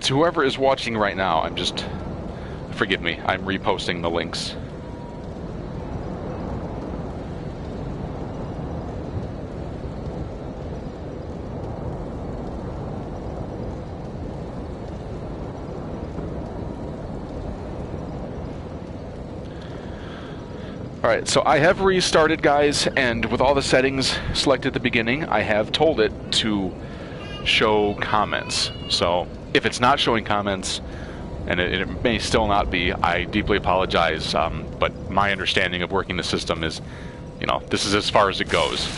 to whoever is watching right now, I'm just... Forgive me, I'm reposting the links. Alright, so I have restarted, guys, and with all the settings selected at the beginning, I have told it to show comments. So, if it's not showing comments, and it may still not be, I deeply apologize, but my understanding of working the system is, you know, this is as far as it goes.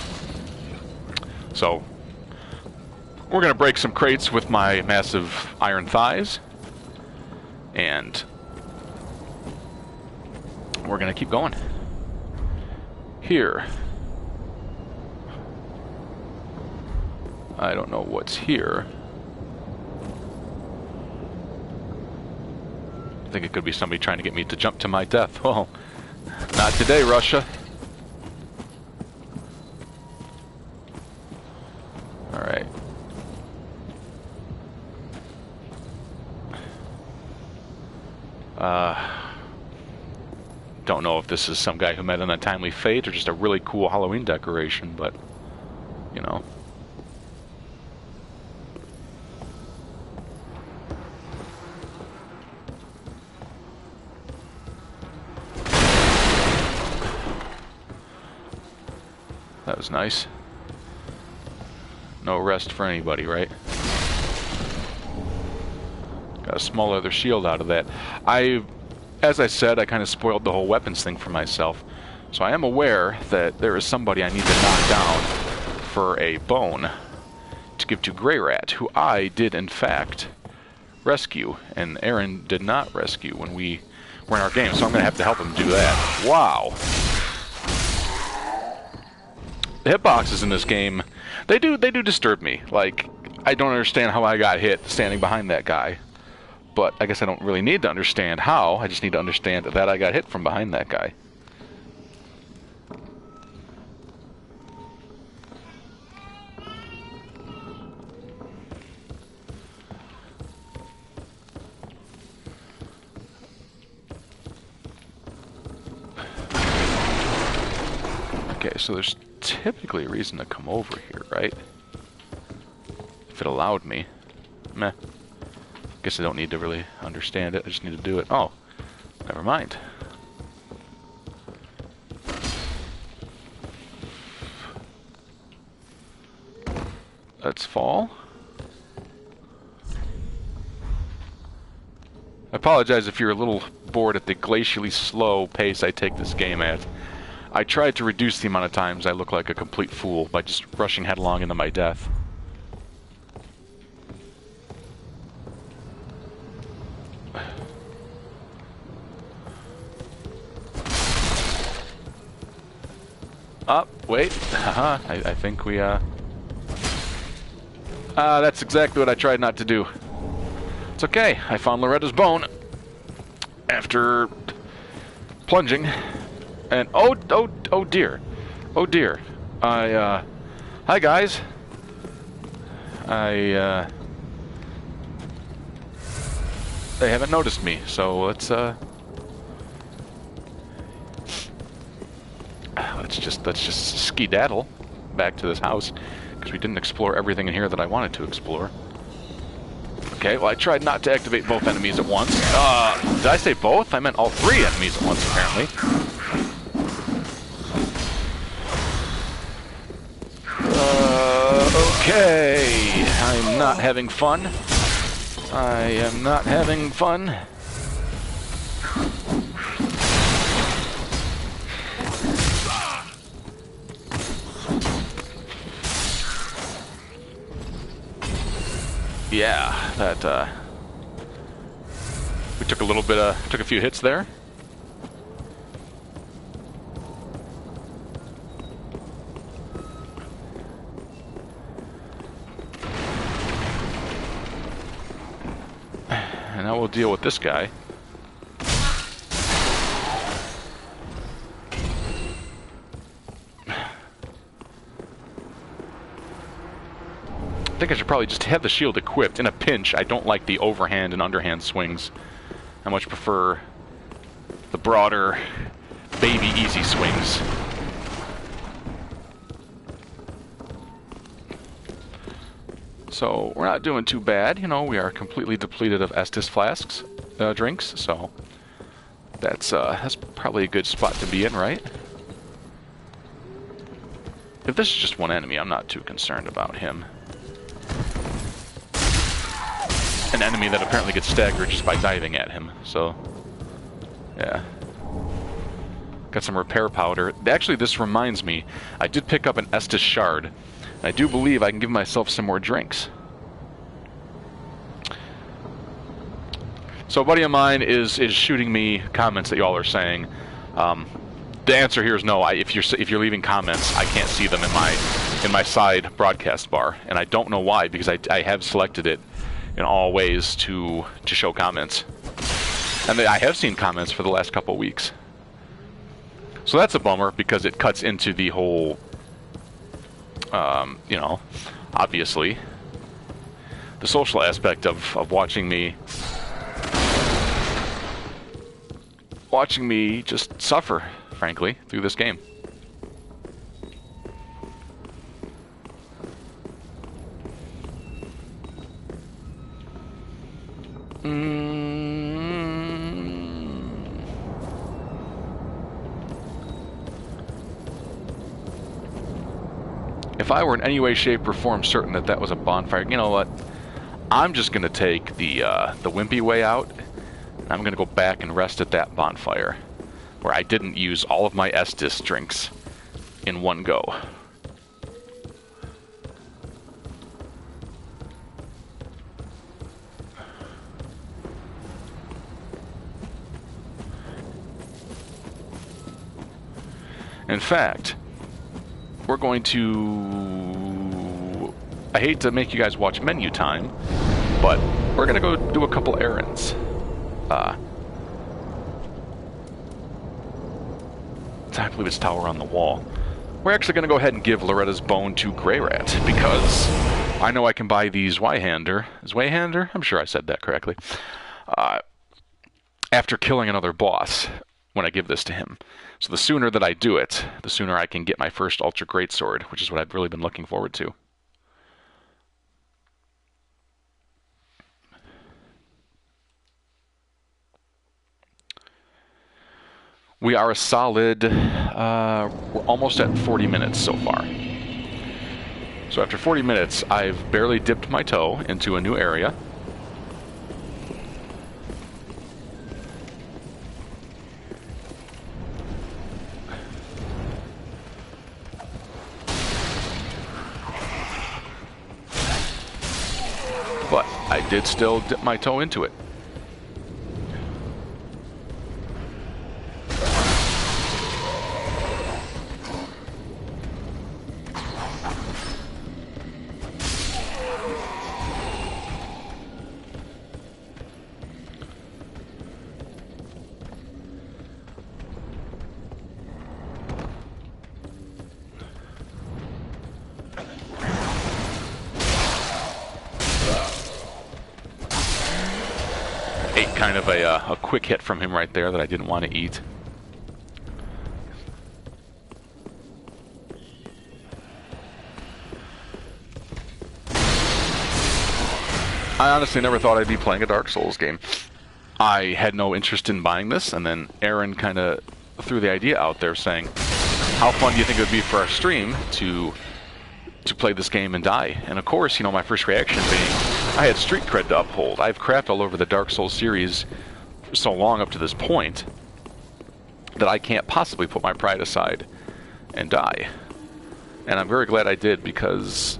So, we're going to break some crates with my massive iron thighs, and we're going to keep going. Here. I don't know what's here. I think it could be somebody trying to get me to jump to my death. Well, not today, Russia. Alright. Don't know if this is some guy who met an untimely fate or just a really cool Halloween decoration, but, you know. That was nice. No rest for anybody, right? Got a small leather shield out of that. As I said, I kind of spoiled the whole weapons thing for myself. So I am aware that there is somebody I need to knock down for a bone to give to Grey Rat, who I did in fact rescue, and Aaron did not rescue when we were in our game, so I'm going to have to help him do that. Wow. The hitboxes in this game, they do disturb me. Like, I don't understand how I got hit standing behind that guy. But I guess I don't really need to understand how. I just need to understand that I got hit from behind that guy. Okay, so there's typically a reason to come over here, right? If it allowed me. Meh. Guess I don't need to really understand it. I just need to do it. Oh, never mind. Let's fall. I apologize if you're a little bored at the glacially slow pace I take this game at. I tried to reduce the amount of times I look like a complete fool by just rushing headlong into my death. Wait. Haha, I think we, that's exactly what I tried not to do. It's okay. I found Loretta's bone after plunging. And, oh dear. Oh dear. Hi guys. They haven't noticed me, so let's just skedaddle back to this house, because we didn't explore everything in here that I wanted to explore. Okay, well I tried not to activate both enemies at once. Did I say both? I meant all three enemies at once, apparently. Okay, I'm not having fun. I am not having fun. Yeah, that, we took a little bit took a few hits there. And now we'll deal with this guy. think I should probably just have the shield equipped. In a pinch, I don't like the overhand and underhand swings. I much prefer the broader, baby easy swings. So we're not doing too bad, you know. We are completely depleted of Estus flasks, drinks. So that's probably a good spot to be in, right? If this is just one enemy, I'm not too concerned about him. An enemy that apparently gets staggered just by diving at him. So, yeah. Got some repair powder. Actually, this reminds me, I did pick up an Estus shard. I do believe I can give myself some more drinks. So a buddy of mine is shooting me comments that y'all are saying. The answer here is no. If you're leaving comments, I can't see them in my side broadcast bar, and I don't know why, because I have selected it in all ways to show comments, and I have seen comments for the last couple of weeks. So that's a bummer, because it cuts into the whole, you know, obviously, the social aspect of watching me just suffer, frankly, through this game. If I were in any way, shape, or form certain that that was a bonfire, you know what? I'm just going to take the wimpy way out. And I'm going to go back and rest at that bonfire, where I didn't use all of my Estus drinks in one go. In fact, we're going to... I hate to make you guys watch menu time, but we're going to go do a couple errands. I believe it's tower on the wall. We're actually going to go ahead and give Loretta's bone to Grey Rat, because I know I can buy these Zweihander. Zweihander? I'm sure I said that correctly. After killing another boss, when I give this to him. So the sooner that I do it, the sooner I can get my first Ultra Greatsword, which is what I've really been looking forward to. We are a solid, we're almost at 40 minutes so far. So after 40 minutes, I've barely dipped my toe into a new area. But I did still dip my toe into it. Kind of a quick hit from him right there that I didn't want to eat. I honestly never thought I'd be playing a Dark Souls game. I had no interest in buying this, and then Aaron kind of threw the idea out there saying, how fun do you think it would be for our stream to play this game and die? And of course, you know, my first reaction being, I had street cred to uphold. I've crapped all over the Dark Souls series for so long up to this point that I can't possibly put my pride aside and die. And I'm very glad I did, because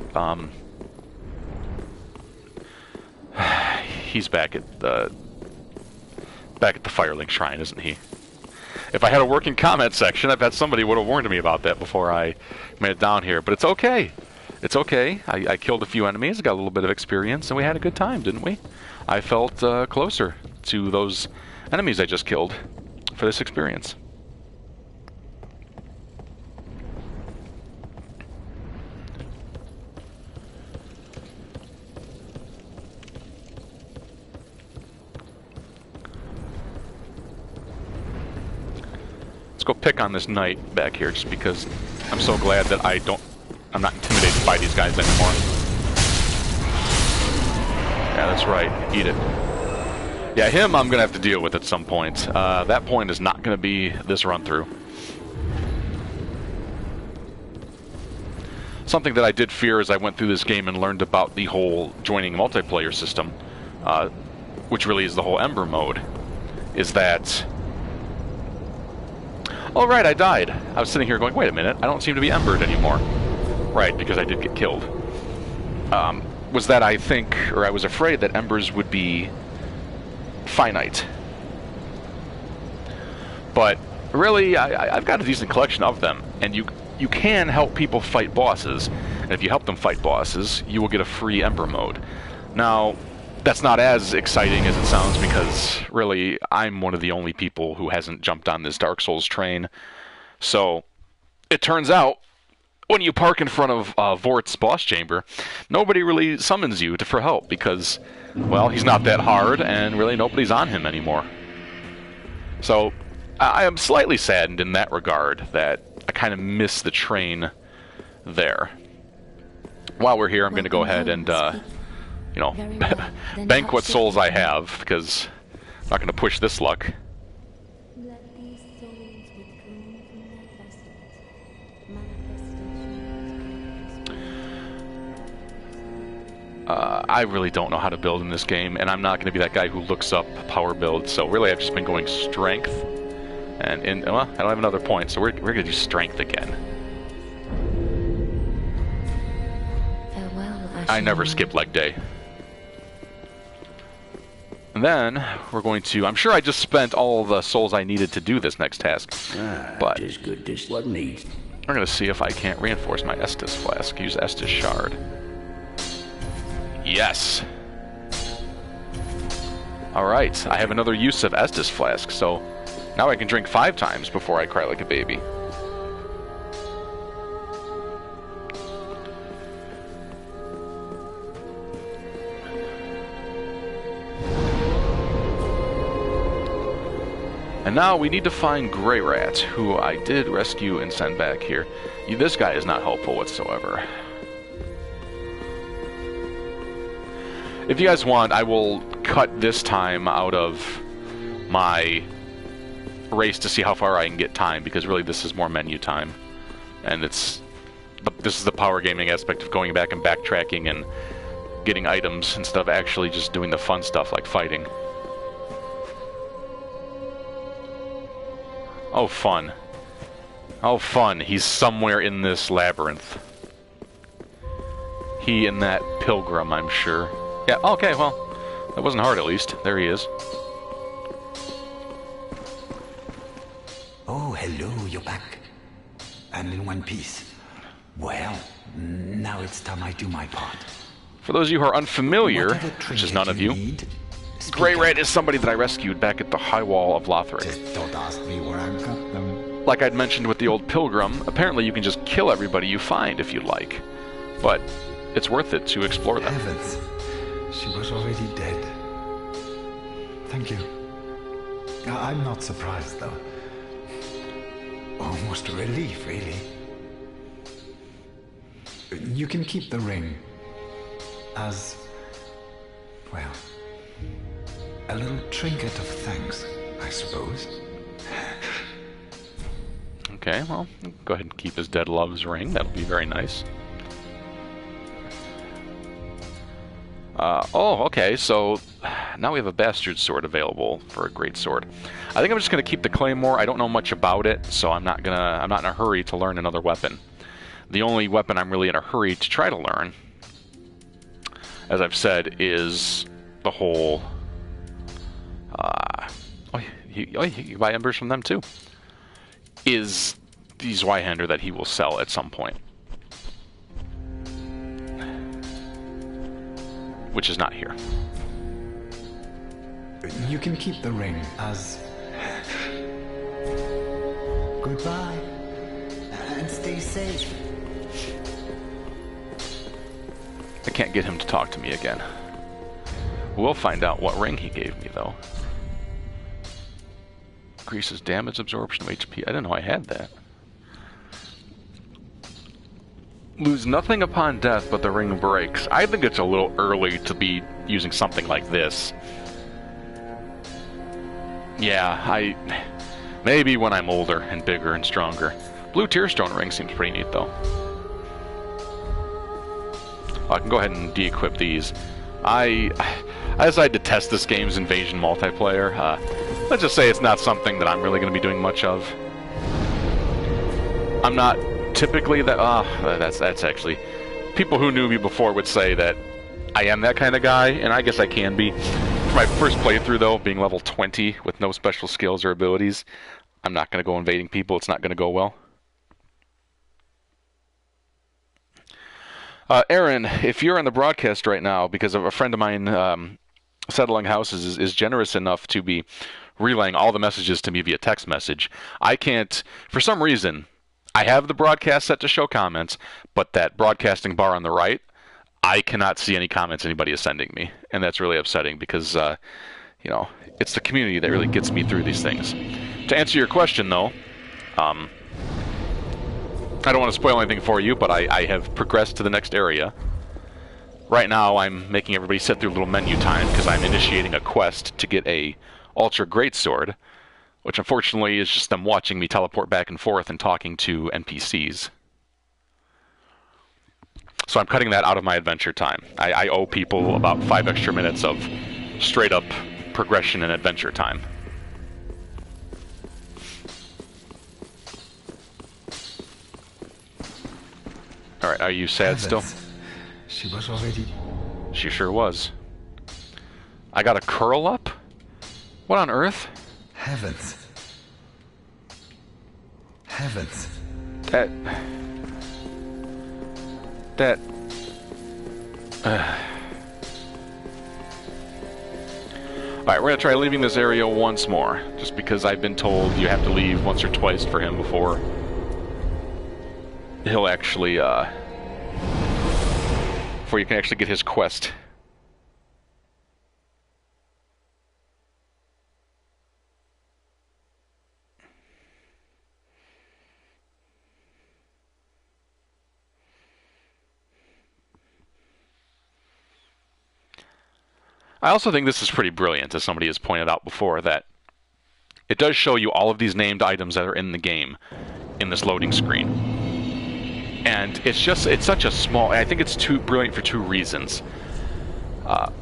he's back at the Firelink Shrine, isn't he? If I had a working comment section, I bet somebody would have warned me about that before I made it down here. But it's okay. It's okay. I killed a few enemies, got a little bit of experience, and we had a good time, didn't we? I felt closer to those enemies I just killed for this experience. go pick on this knight back here, just because I'm so glad that I'm not intimidated by these guys anymore. Yeah, that's right. Eat it. Yeah, him I'm gonna have to deal with at some point. That point is not gonna be this run through. Something that I did fear as I went through this game and learned about the whole joining multiplayer system, which really is the whole Ember mode, is that... Oh, right, I died. I was sitting here going, wait a minute, I don't seem to be embered anymore. Right, because I did get killed. Was that I think, or I was afraid that embers would be finite. But really, I've got a decent collection of them, and you can help people fight bosses, and if you help them fight bosses, you will get a free Ember mode. Now, that's not as exciting as it sounds, because really, I'm one of the only people who hasn't jumped on this Dark Souls train. So, it turns out, when you park in front of Vort's boss chamber, nobody really summons you for help, because, well, he's not that hard, and really nobody's on him anymore. So, I am slightly saddened in that regard, that I kind of miss the train there. While we're here, I'm going to go ahead and, you know, bank what souls I have, because I'm not going to push this luck. I really don't know how to build in this game, and I'm not going to be that guy who looks up power build, so really I've just been going strength. And well, I don't have another point, so we're going to do strength again. I never skip leg day. And then we're going to... I'm sure I just spent all the souls I needed to do this next task, but this good, this what needs. we're going to see if I can't reinforce my Estus flask. Use Estus shard. Yes. All right, I have another use of Estus flask, so now I can drink 5 times before I cry like a baby. And now we need to find Grey Rat, who I did rescue and send back here. This guy is not helpful whatsoever. If you guys want, I will cut this time out of my race to see how far I can get time, because really this is more menu time. And this is the power gaming aspect of going back and backtracking and getting items instead of actually just doing the fun stuff like fighting. Oh, fun. Oh, fun. He's somewhere in this labyrinth. He and that pilgrim, I'm sure. Yeah, okay, well, that wasn't hard at least. There he is. Oh, hello, you're back. And in one piece. Well, now it's time I do my part. For those of you who are unfamiliar, which is none of you, Grey Rat is somebody that I rescued back at the High Wall of Lothric. Just don't ask me where I got them. Like I'd mentioned with the old pilgrim, apparently you can just kill everybody you find if you like. But it's worth it to explore them. Heavens, she was already dead. Thank you. I'm not surprised, though. Almost a relief, really. You can keep the ring as, well, a little trinket of thanks, I suppose. Okay, well, go ahead and keep his dead love's ring. That'll be very nice. Oh, okay, so now we have a bastard sword available for a great sword. I think I'm just going to keep the claymore. I don't know much about it, so I'm not in a hurry to learn another weapon. The only weapon I'm really in a hurry to try to learn, as I've said, is the whole... you buy embers from them too. Is the Zweihander that he will sell at some point. Which is not here. You can keep the ring as... Goodbye. And stay safe. I can't get him to talk to me again. We'll find out what ring he gave me, though. Increases damage absorption of HP. I didn't know I had that. Lose nothing upon death, but the ring breaks. I think it's a little early to be using something like this. Yeah, maybe when I'm older and bigger and stronger. Blue Tearstone ring seems pretty neat, though. I can go ahead and de-equip these. I decided to test this game's invasion multiplayer. Let's just say it's not something that I'm really going to be doing much of. I'm not typically that... that's actually... People who knew me before would say that I am that kind of guy, and I guess I can be. For my first playthrough, though, being level 20 with no special skills or abilities, I'm not going to go invading people. It's not going to go well. Aaron, if you're on the broadcast right now, because of a friend of mine settling houses is generous enough to be relaying all the messages to me via text message, I can't, for some reason, I have the broadcast set to show comments, but that broadcasting bar on the right, I cannot see any comments anybody is sending me, and that's really upsetting because, you know, it's the community that really gets me through these things. To answer your question, though, I don't want to spoil anything for you, but I have progressed to the next area. Right now, I'm making everybody sit through a little menu time because I'm initiating a quest to get a Ultra Greatsword, which unfortunately is just them watching me teleport back and forth and talking to NPCs. So I'm cutting that out of my adventure time. I owe people about 5 extra minutes of straight-up progression and adventure time. Alright, are you sad still? She was already... She sure was. I got a curl up? What on earth? Heavens. Heavens. That... Alright, we're gonna try leaving this area once more, just because I've been told you have to leave once or twice for him before he'll actually, before you can actually get his quest. I also think this is pretty brilliant, as somebody has pointed out before, that it does show you all of these named items that are in the game in this loading screen. And it's such a small... I think it's too brilliant for two reasons.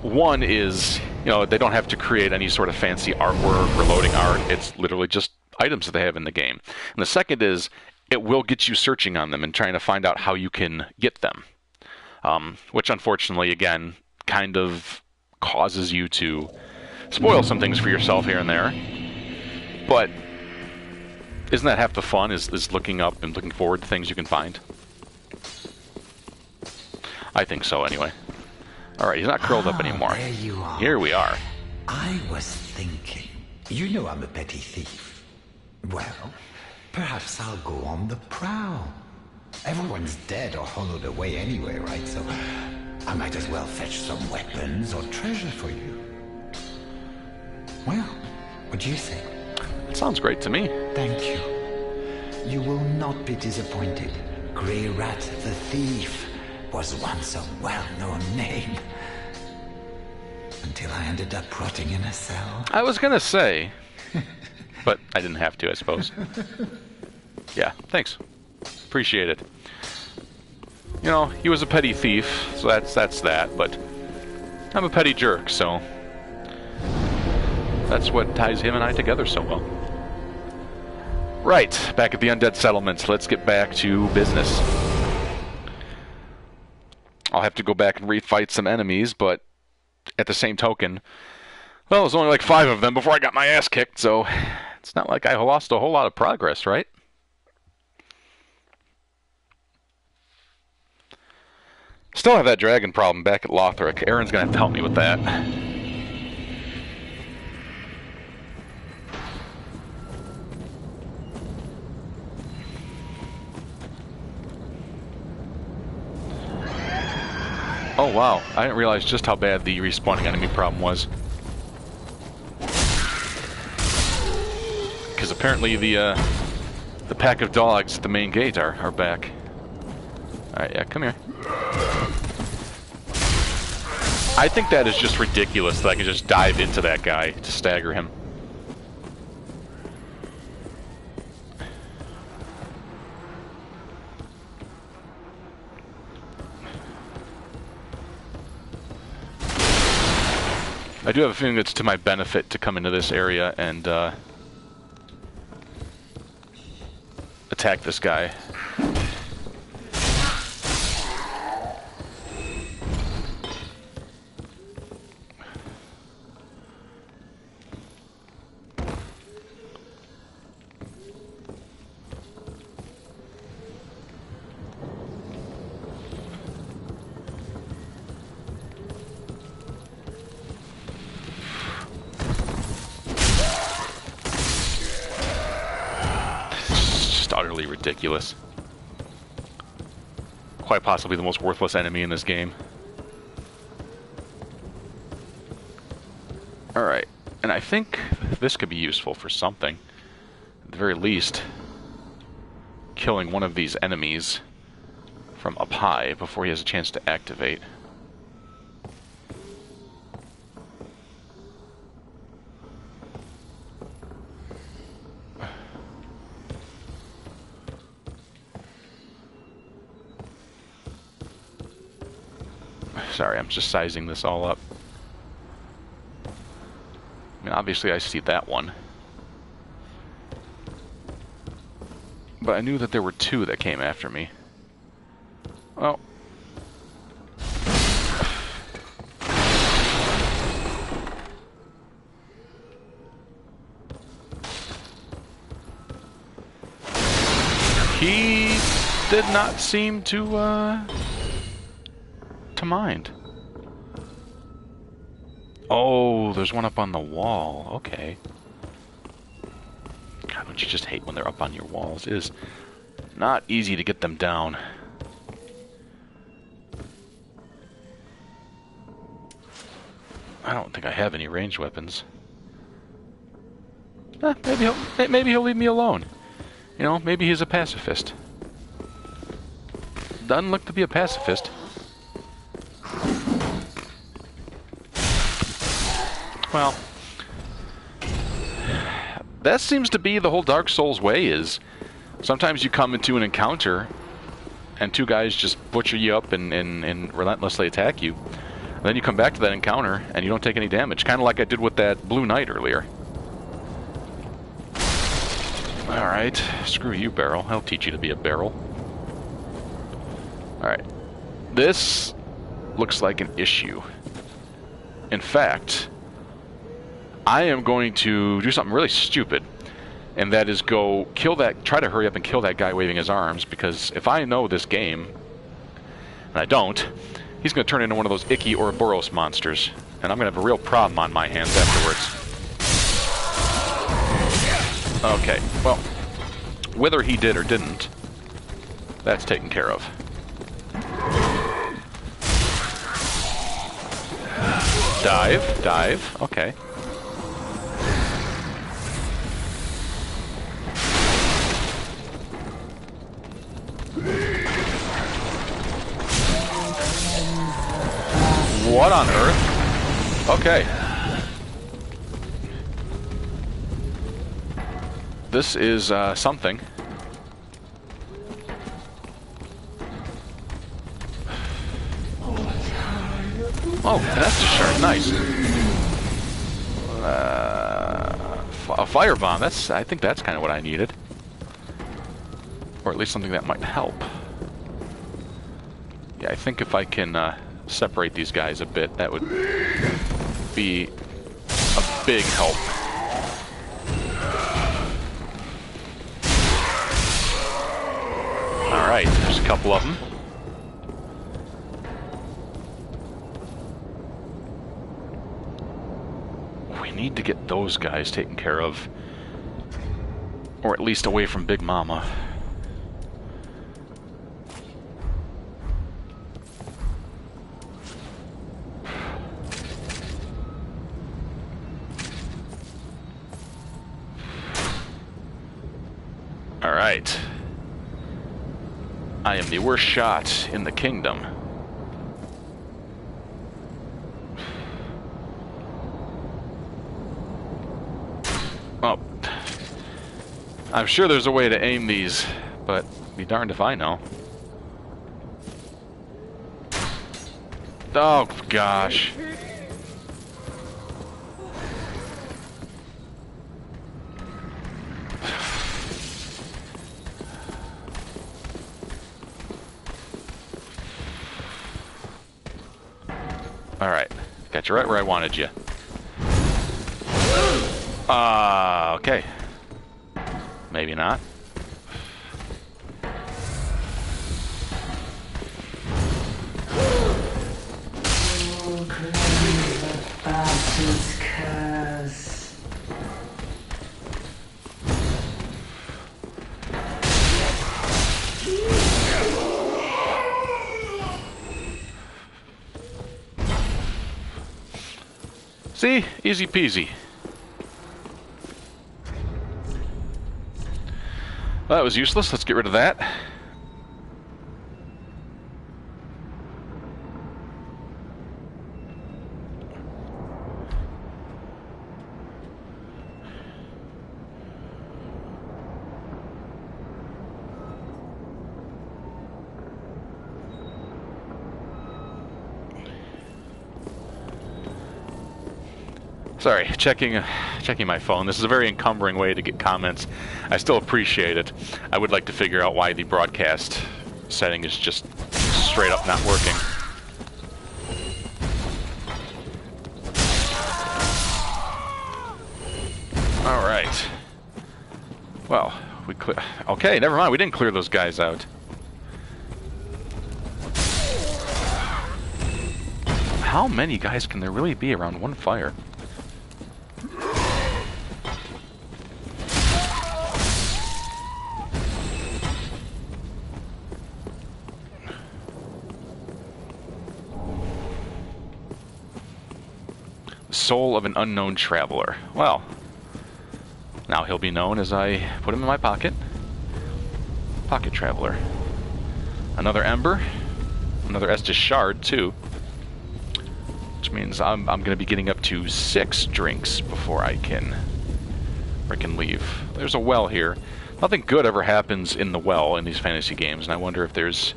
One is, you know, they don't have to create any sort of fancy artwork or loading art. It's literally just items that they have in the game. And the second is, it will get you searching on them and trying to find out how you can get them. Which, unfortunately, again, kind of causes you to spoil some things for yourself here and there. But isn't that half the fun, is looking up and looking forward to things you can find? I think so, anyway. Alright, he's not curled up anymore. There you are. Here we are. I was thinking. You know I'm a petty thief. Well, perhaps I'll go on the prowl. Everyone's dead or hollowed away anyway, right? So I might as well fetch some weapons or treasure for you. Well, what do you say? It sounds great to me. Thank you. You will not be disappointed. Grey Rat the Thief was once a well-known name. Until I ended up rotting in a cell. I was gonna say, but I didn't have to, I suppose. Yeah, thanks. Appreciate it. You know, he was a petty thief, so that's that, but I'm a petty jerk, so that's what ties him and I together so well. Right, back at the Undead Settlement. Let's get back to business. I'll have to go back and refight some enemies, but at the same token, well, it was only like 5 of them before I got my ass kicked, so it's not like I lost a whole lot of progress, right? Still have that dragon problem back at Lothric. Aaron's gonna have to help me with that. Oh wow, I didn't realize just how bad the respawning enemy problem was. Because because apparently the pack of dogs at the main gate are back. Alright, yeah, come here. I think that is just ridiculous that I can just dive into that guy to stagger him. I do have a feeling it's to my benefit to come into this area and attack this guy. Utterly ridiculous. Quite possibly the most worthless enemy in this game. Alright, and I think this could be useful for something. At the very least, killing one of these enemies from up high before he has a chance to activate. Sorry, I'm just sizing this all up. I mean, obviously I see that one. But I knew that there were two that came after me. Well. He did not seem to mind. Oh, there's one up on the wall. Okay. God, don't you just hate when they're up on your walls? It is not easy to get them down. I don't think I have any ranged weapons. Maybe he'll leave me alone. You know, maybe he's a pacifist. Doesn't look to be a pacifist. Well, that seems to be the whole Dark Souls way, is sometimes you come into an encounter and two guys just butcher you up and relentlessly attack you. And then you come back to that encounter and you don't take any damage, kind of like I did with that Blue Knight earlier. Alright, screw you, barrel. I'll teach you to be a barrel. Alright, this looks like an issue. In fact, I am going to do something really stupid, and that is go kill that, try to hurry up and kill that guy waving his arms, because if I know this game, and I don't, he's going to turn into one of those icky Ouroboros monsters, and I'm going to have a real problem on my hands afterwards. Okay, well, whether he did or didn't, that's taken care of. Dive, dive, okay. What on earth? Okay. This is something. Oh, that's just sharp. Nice. A firebomb. I think that's kind of what I needed. Or at least something that might help. Yeah, I think if I can separate these guys a bit, that would be a big help. Alright, there's a couple of them. We need to get those guys taken care of. Or at least away from Big Mama. Alright. I am the worst shot in the kingdom. Oh. I'm sure there's a way to aim these, but be darned if I know. Oh, gosh. Alright. Got you right where I wanted you. Okay. Maybe not. See? Easy peasy. Well, that was useless. Let's get rid of that. Sorry, checking my phone. This is a very encumbering way to get comments. I still appreciate it. I would like to figure out why the broadcast setting is just straight up not working. All right. Well, we clear. Okay, never mind. We didn't clear those guys out. How many guys can there really be around one fire? Soul of an unknown traveler. Well, now he'll be known as I put him in my pocket. Pocket traveler. Another ember. Another Estus shard, too. Which means I'm going to be getting up to 6 drinks before I can leave. There's a well here. Nothing good ever happens in the well in these fantasy games, and I wonder if there's...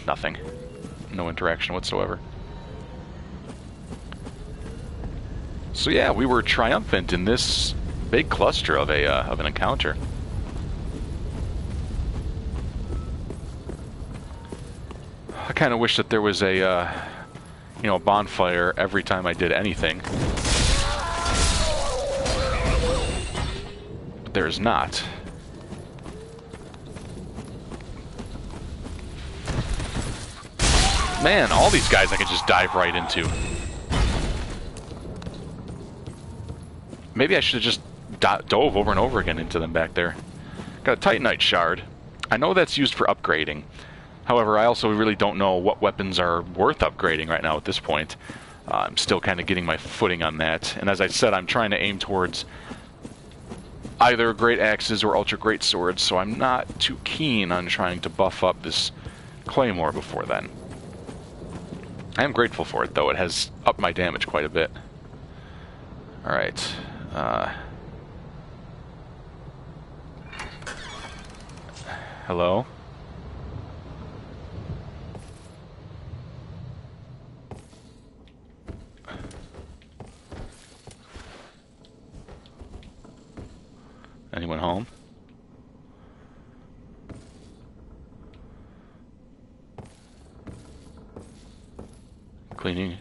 nothing. No interaction whatsoever. So yeah, we were triumphant in this big cluster of an encounter. I kind of wish that there was a bonfire every time I did anything. But there is not. Man, all these guys I could just dive right into. Maybe I should have just dove over and over again into them back there. Got a Titanite shard. I know that's used for upgrading. However, I also really don't know what weapons are worth upgrading right now at this point. I'm still kind of getting my footing on that. And as I said, I'm trying to aim towards either great axes or ultra great swords, so I'm not too keen on trying to buff up this claymore before then. I am grateful for it, though. It has upped my damage quite a bit. Alright. Hello? Anyone home? Cleaning.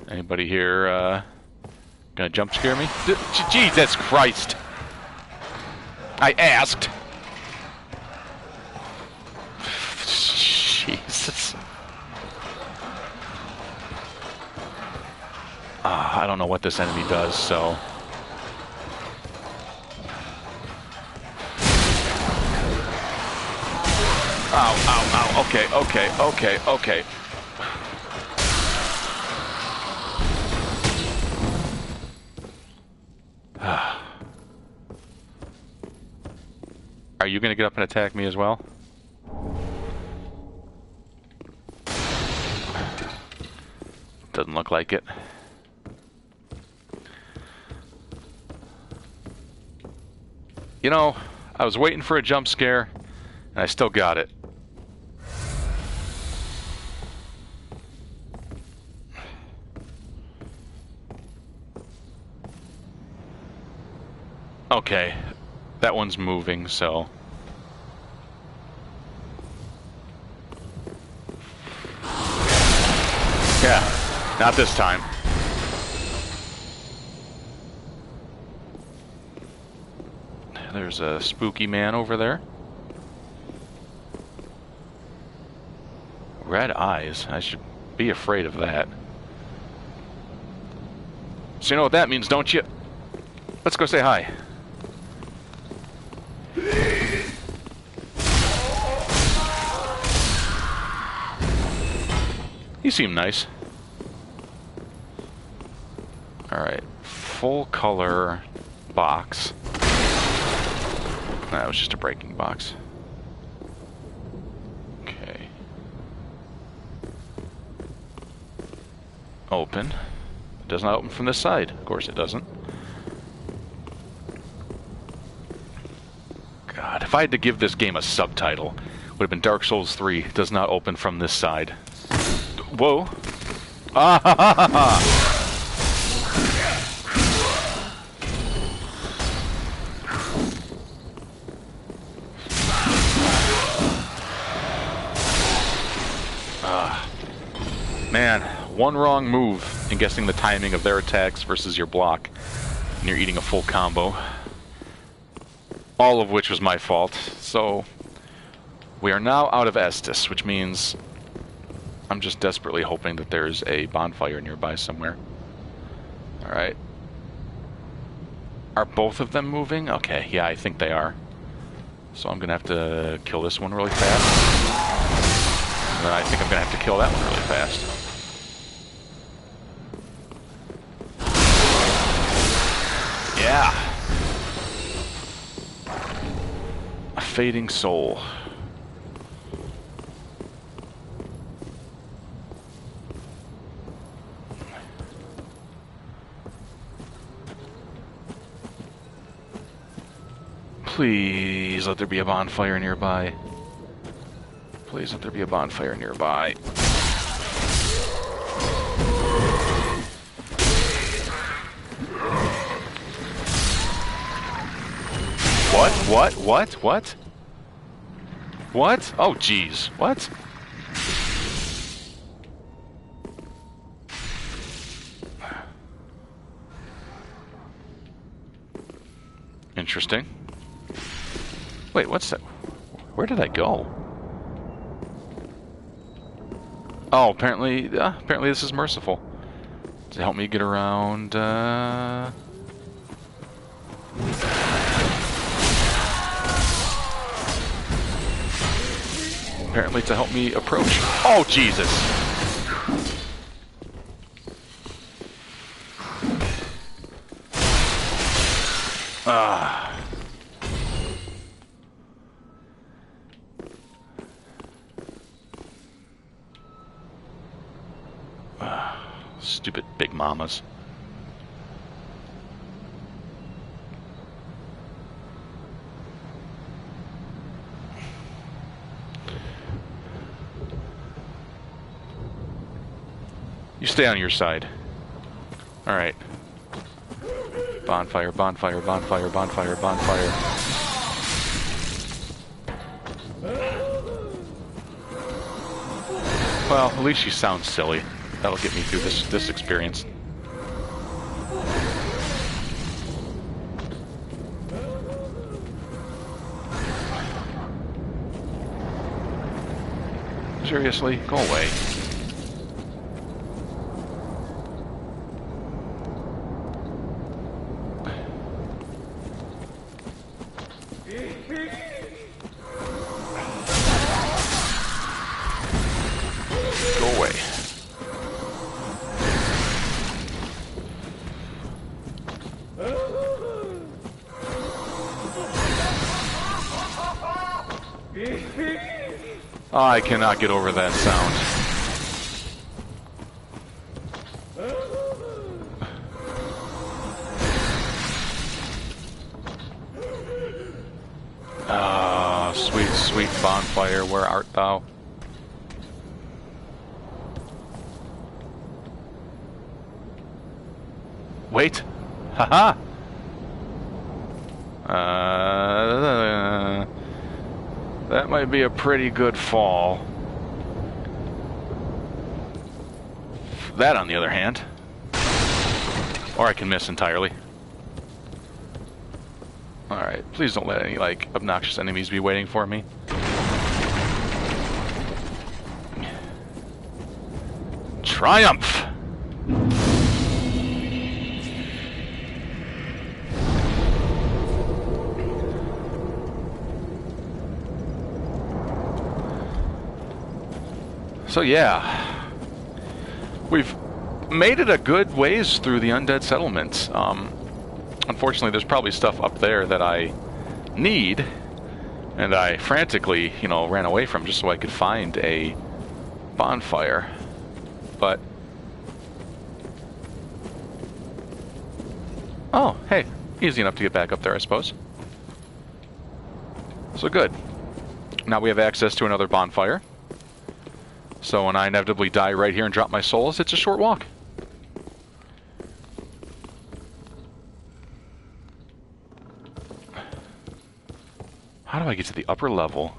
Anybody here, gonna jump scare me? Jesus Christ! I asked! Jesus. I don't know what this enemy does, so... Ow, ow, ow. Okay, okay, okay, okay. Are you going to get up and attack me as well? Doesn't look like it. You know, I was waiting for a jump scare, and I still got it. Okay, that one's moving, so... Yeah, not this time. There's a spooky man over there. Red eyes. I should be afraid of that. So you know what that means, don't you? Let's go say hi. You seem nice. Alright. Full color box. That was just a breaking box. Okay. Open. It does not open from this side. Of course it doesn't. God, if I had to give this game a subtitle, it would have been Dark Souls 3. It does not open from this side. Whoa. Ah ha ha ha ha! Man, one wrong move in guessing the timing of their attacks versus your block, and you're eating a full combo. All of which was my fault. So, we are now out of Estus, which means I'm just desperately hoping that there's a bonfire nearby somewhere. Alright. Are both of them moving? Okay, yeah, I think they are. So I'm gonna have to kill this one really fast. And then I think I'm gonna have to kill that one really fast. Yeah. A fading soul. Please let there be a bonfire nearby. Please let there be a bonfire nearby. What? What? Oh, jeez. What? Interesting. Wait, what's that? Where did I go? Oh, apparently this is merciful. To help me get around, apparently to help me approach. Oh, Jesus! Stupid big mamas. You stay on your side. Alright. Bonfire, bonfire, bonfire, bonfire, bonfire. Well, at least she sounds silly. That'll get me through this experience. Seriously? Go away. Go away. Oh, I cannot get over that sound. Ah, sweet, sweet bonfire, where art thou? Wait. Haha. That might be a pretty good fall. That, on the other hand. Or I can miss entirely. Alright, please don't let any, like, obnoxious enemies be waiting for me. Triumph! So yeah, we've made it a good ways through the undead settlements. Unfortunately, there's probably stuff up there that I need, and I frantically, you know, ran away from just so I could find a bonfire. But oh, hey, easy enough to get back up there, I suppose. So good. Now we have access to another bonfire. So when I inevitably die right here and drop my souls, it's a short walk. How do I get to the upper level?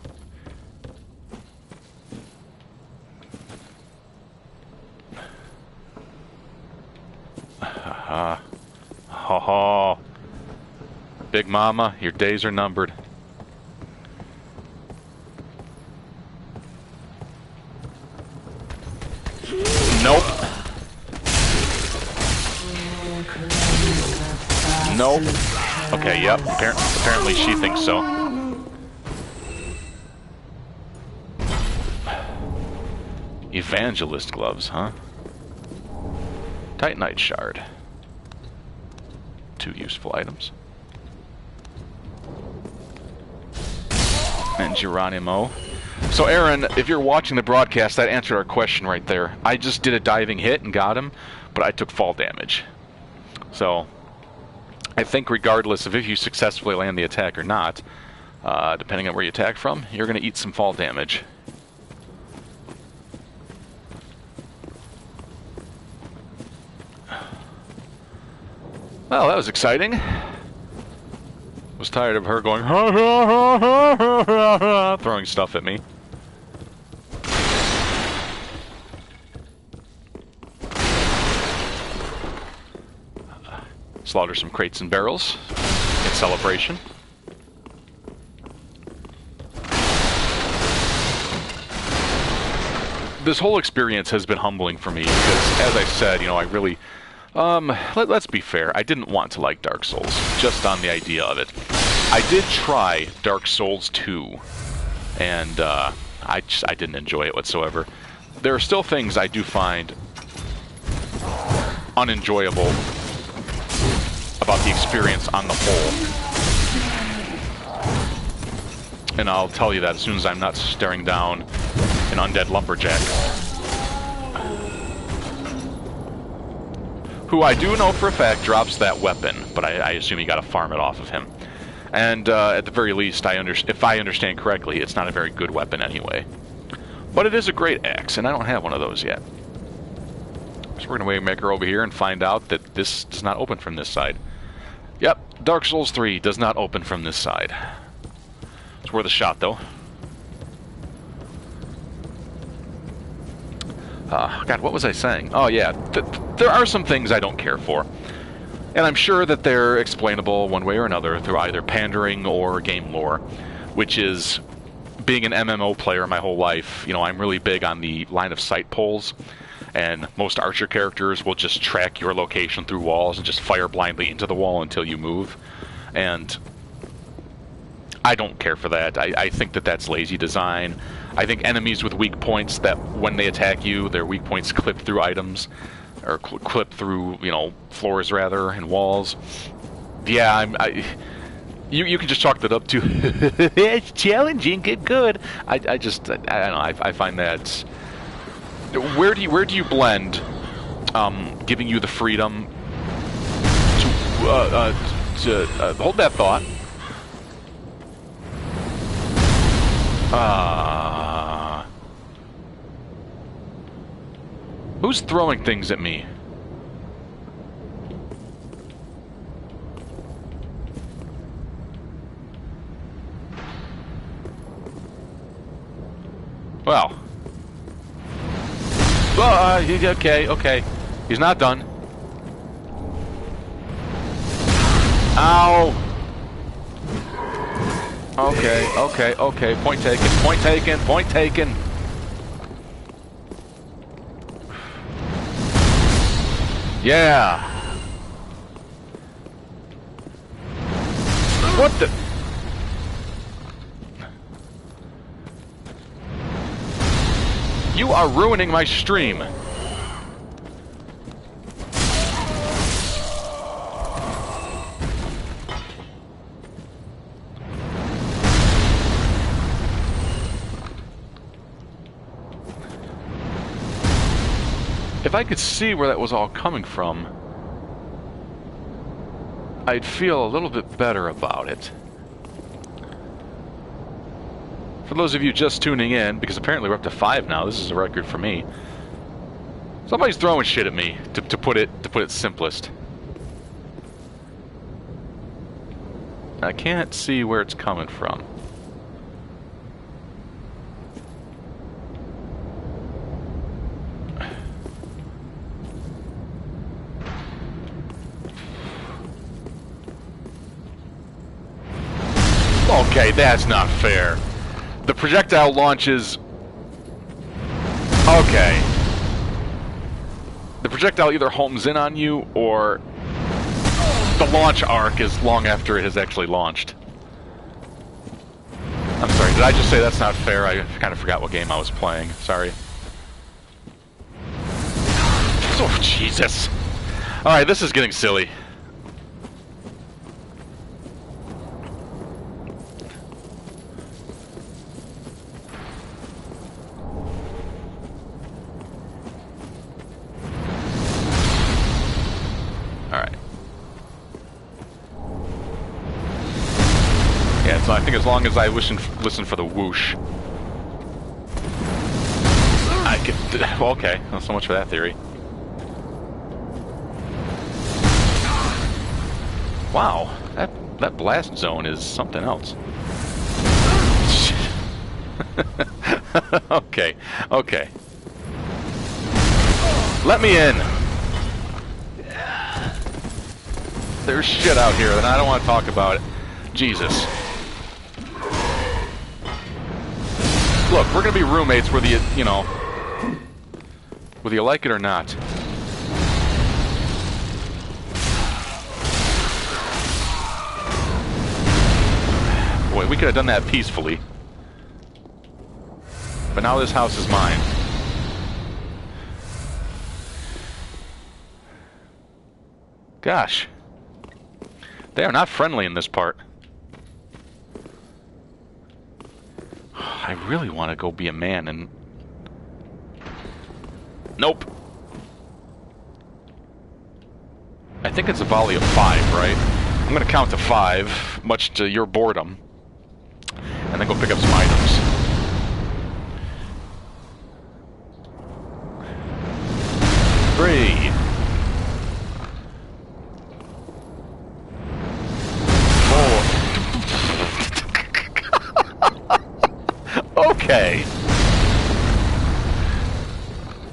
Ha ha. Big Mama, your days are numbered. Nope. Nope. Okay, yep. Apparently she thinks so. Evangelist gloves, huh? Titanite shard. 2 useful items. And Geronimo. So Aaron, if you're watching the broadcast, that answered our question right there. I just did a diving hit and got him, but I took fall damage. So I think regardless of if you successfully land the attack or not, depending on where you attack from, you're going to eat some fall damage. Well, that was exciting. Was tired of her going throwing stuff at me. Slaughter some crates and barrels in celebration. This whole experience has been humbling for me because, as I said, you know, I really let's be fair, I didn't want to like Dark Souls, just on the idea of it. I did try Dark Souls 2, and I didn't enjoy it whatsoever. There are still things I do find unenjoyable about the experience on the whole. And I'll tell you that as soon as I'm not staring down an undead lumberjack. Who I do know for a fact drops that weapon, but I assume you gotta farm it off of him. And at the very least, if I understand correctly, it's not a very good weapon anyway. But it is a great axe, and I don't have one of those yet. So we're gonna make her over here and find out that this does not open from this side. Yep, Dark Souls 3 does not open from this side. It's worth a shot, though. God, what was I saying? Oh, yeah. There are some things I don't care for. And I'm sure that they're explainable one way or another through either pandering or game lore, which is, being an MMO player my whole life, you know, I'm really big on the line of sight pulls, and most archer characters will just track your location through walls and just fire blindly into the wall until you move. And I don't care for that. I think that that's lazy design. I think enemies with weak points, that when they attack you, their weak points clip through items, or clip through, you know, floors rather, and walls. Yeah, You can just chalk that up to it's challenging, good. I don't know. I find that where do you blend giving you the freedom to hold that thought. Who's throwing things at me? Well. Okay. He's not done. Ow! Okay. Point taken. Yeah! What the... You are ruining my stream. If I could see where that was all coming from, I'd feel a little bit better about it. For those of you just tuning in, because apparently we're up to 5 now, this is a record for me. Somebody's throwing shit at me, to put it simplest. I can't see where it's coming from. Okay, that's not fair. The projectile launches... Okay. The projectile either homes in on you, or the launch arc is long after it has actually launched. I'm sorry, did I just say that's not fair? I kind of forgot what game I was playing. Sorry. Oh, Jesus. Alright, this is getting silly. So I think as long as I listen for the whoosh, I could... Well, okay, not so much for that theory. Wow, that blast zone is something else. Okay. Let me in. There's shit out here, and I don't want to talk about it. Jesus. Look, we're gonna be roommates whether you know, whether you like it or not. Boy, we could have done that peacefully. But now this house is mine. Gosh. They are not friendly in this part. I really want to go be a man and... Nope. I think it's a volley of 5, right? I'm going to count to 5, much to your boredom. And then go pick up some items. Three. 4. Okay.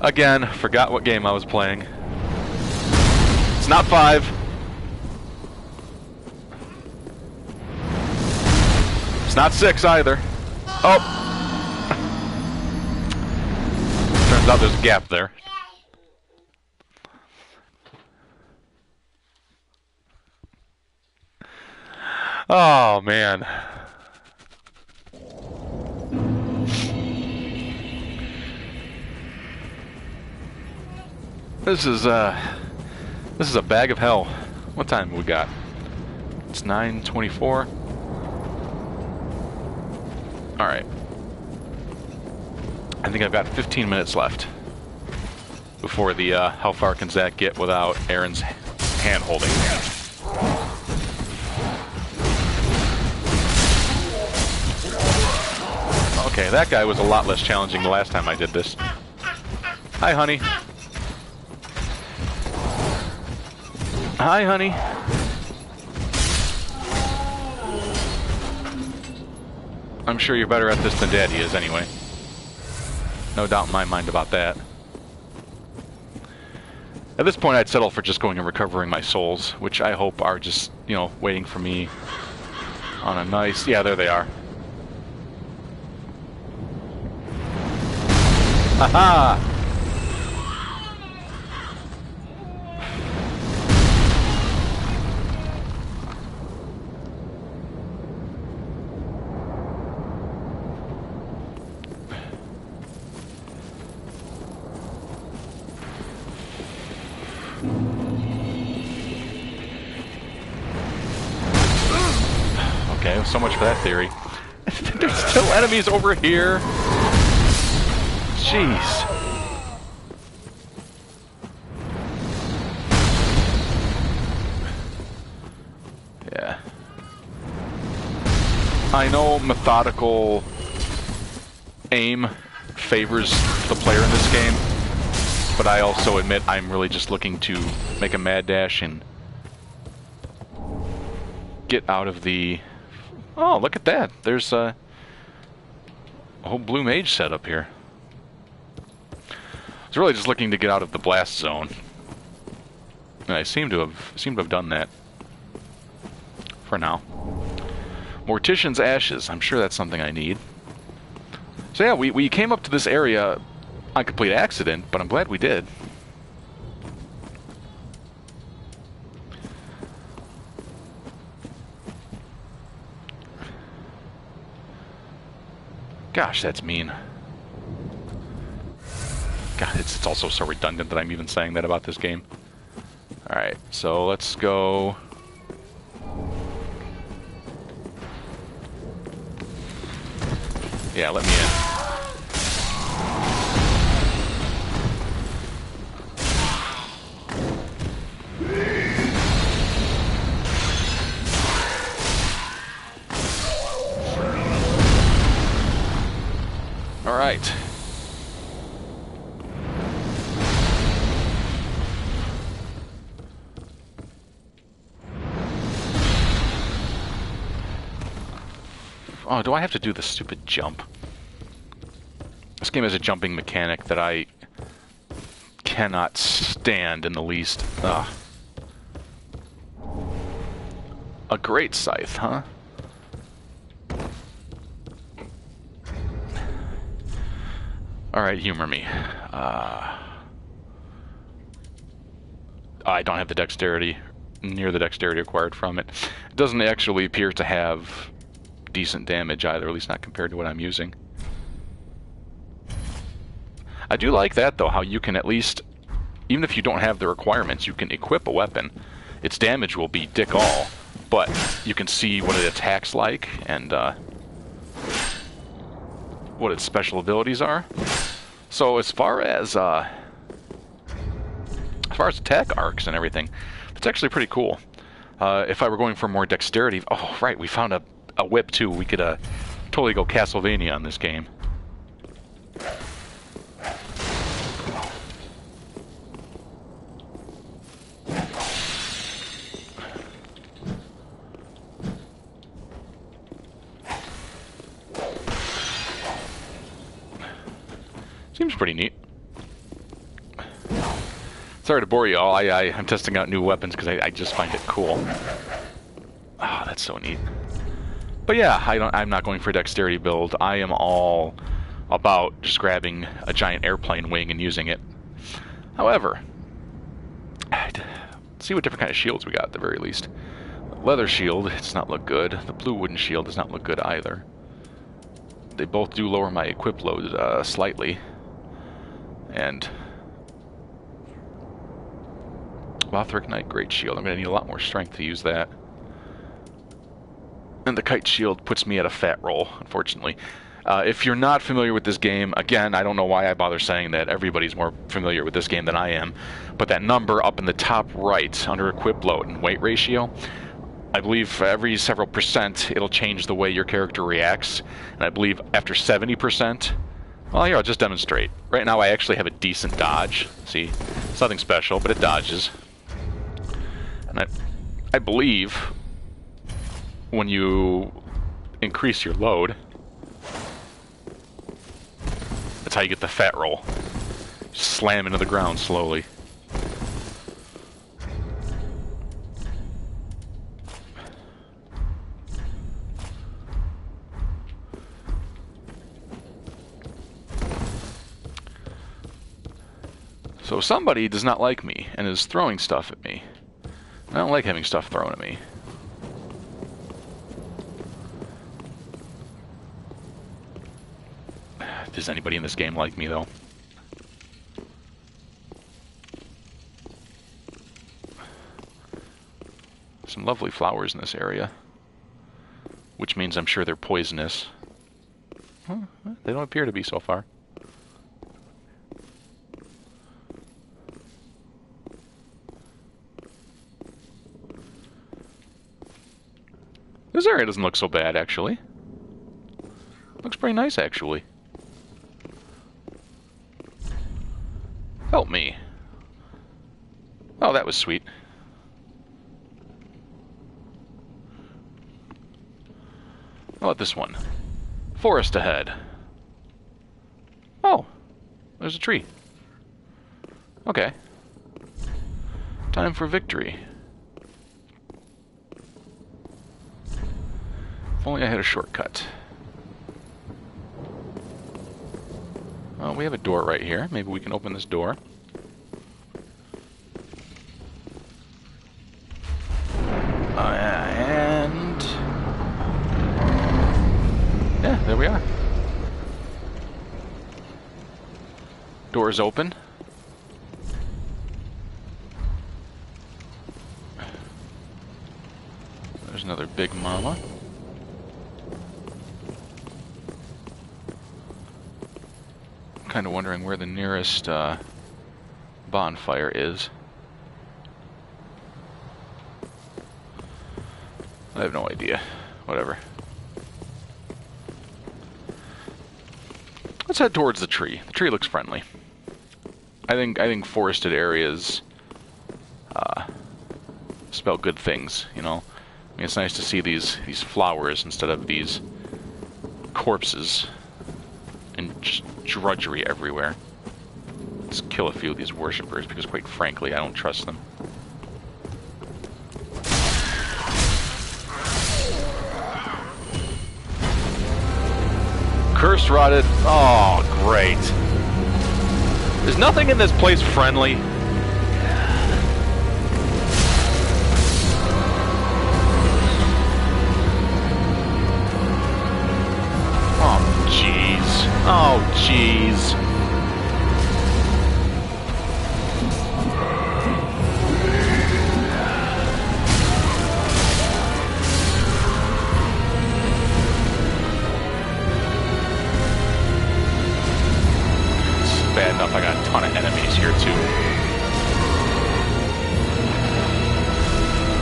Again, forgot what game I was playing. It's not 5. It's not 6 either. Oh! Turns out there's a gap there. Oh, man. This is a bag of hell. What time have we got? It's 9:24. Alright. I think I've got 15 minutes left before the, how far can Zach get without Aaron's hand holding? Okay, that guy was a lot less challenging the last time I did this. Hi, honey. Hi, honey. I'm sure you're better at this than Daddy is, anyway. No doubt in my mind about that. At this point, I'd settle for just going and recovering my souls, which I hope are just, you know, waiting for me on a nice... Yeah, there they are. Haha! Okay, so much for that theory. There's still enemies over here. Jeez. Yeah. I know methodical aim favors the player in this game, but I also admit I'm really just looking to make a mad dash and get out of the... Oh, look at that. There's a whole blue mage set up here. I was really just looking to get out of the blast zone. And I seem to have done that. For now. Mortician's Ashes. I'm sure that's something I need. So yeah, we came up to this area on complete accident, but I'm glad we did. Gosh, that's mean. God, it's also so redundant that I'm even saying that about this game. Alright, so let's go... Yeah, let me in. All right. Oh, do I have to do the stupid jump? This game has a jumping mechanic that I cannot stand in the least. Ugh. A great scythe, huh? Alright, humor me. I don't have the dexterity, near the dexterity acquired from it. It doesn't actually appear to have decent damage either, at least not compared to what I'm using. I do like that, though, how you can at least, even if you don't have the requirements, you can equip a weapon. Its damage will be dick all, but you can see what it attacks like, and what its special abilities are. So as far as attack arcs and everything, it's actually pretty cool. If I were going for more dexterity... Oh, right, we found a whip, too. We could totally go Castlevania on this game. Seems pretty neat. Sorry to bore you all. I'm testing out new weapons because I just find it cool. Ah, oh, that's so neat. But yeah, I'm not going for a dexterity build. I am all about just grabbing a giant airplane wing and using it. However, let's see what different kind of shields we got at the very least. Leather shield does not look good. The blue wooden shield does not look good either. They both do lower my equip load slightly. And Lothric Knight Great Shield. I'm going to need a lot more strength to use that. And the Kite Shield puts me at a fat roll, unfortunately. If you're not familiar with this game, again, I don't know why I bother saying that. Everybody's more familiar with this game than I am. But that number up in the top right, under equip load and weight ratio, I believe for every several percent, it'll change the way your character reacts. And I believe after 70%, well, here, I'll just demonstrate. Right now, I actually have a decent dodge. See, it's nothing special, but it dodges. And I believe when you increase your load, that's how you get the fat roll. Just slam into the ground slowly. So somebody does not like me and is throwing stuff at me. I don't like having stuff thrown at me. Does anybody in this game like me, though? Some lovely flowers in this area, which means I'm sure they're poisonous. Huh, they don't appear to be so far. This area doesn't look so bad, actually. Looks pretty nice, actually. Help me. Oh, that was sweet. How about this one? Forest ahead. Oh, there's a tree. Okay. Time for victory. If only I had a shortcut. Oh, we have a door right here. Maybe we can open this door. And... yeah, there we are. Door's open. There's another big mama. Kind of wondering where the nearest bonfire is. I have no idea. Whatever. Let's head towards the tree. The tree looks friendly. I think forested areas spell good things. You know, I mean, it's nice to see these flowers instead of these corpses and just drudgery everywhere. Let's kill a few of these worshippers because, quite frankly, I don't trust them. Cursed rotted. Oh, great. Is nothing in this place friendly? Oh, jeez. Oh, jeez. Bad enough I got a ton of enemies here too.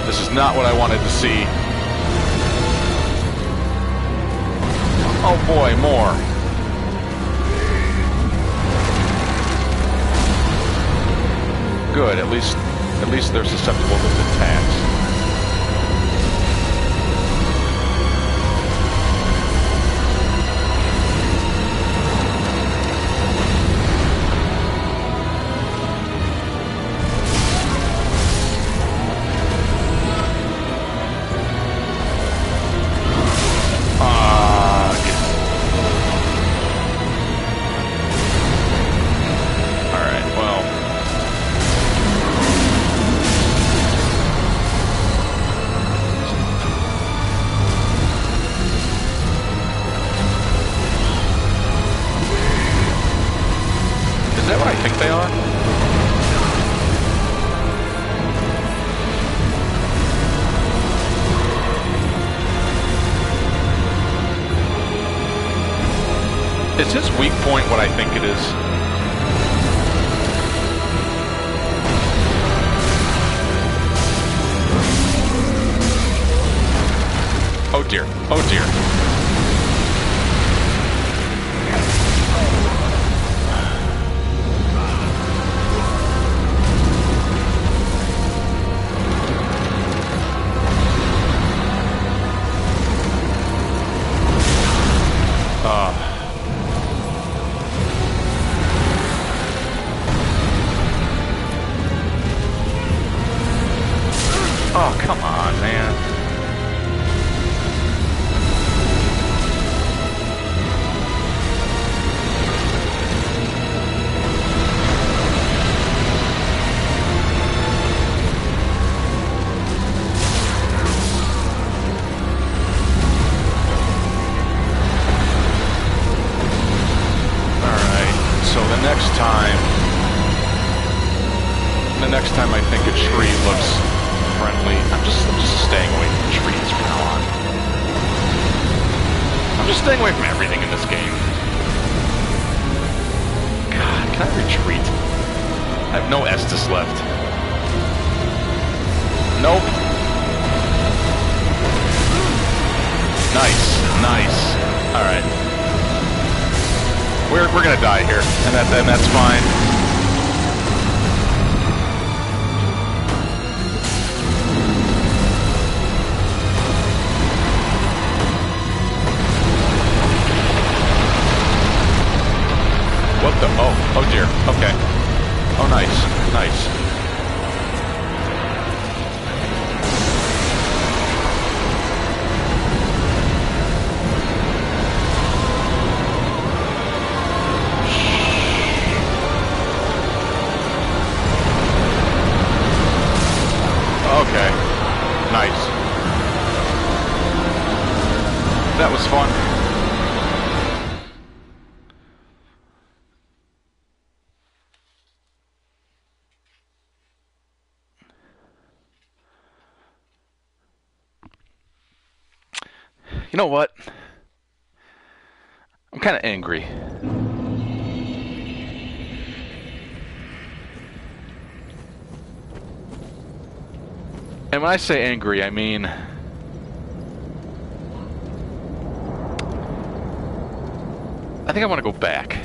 This is not what I wanted to see. Oh boy, more. Good, at least they're susceptible to attacks. Is his weak point what I think it is? Oh dear. Oh dear. Oh, come on, man. Next time I think a tree looks friendly, I'm just staying away from trees from now on. I'm just staying away from everything in this game. God, can I retreat? I have no Estus left. Nope. Nice, nice. All right. We're gonna die here, and that's fine. What the? Oh dear. Okay. Oh, nice. Nice. Okay. Nice. That was fun. You know what? I'm kind of angry. And when I say angry, I mean... I think I want to go back.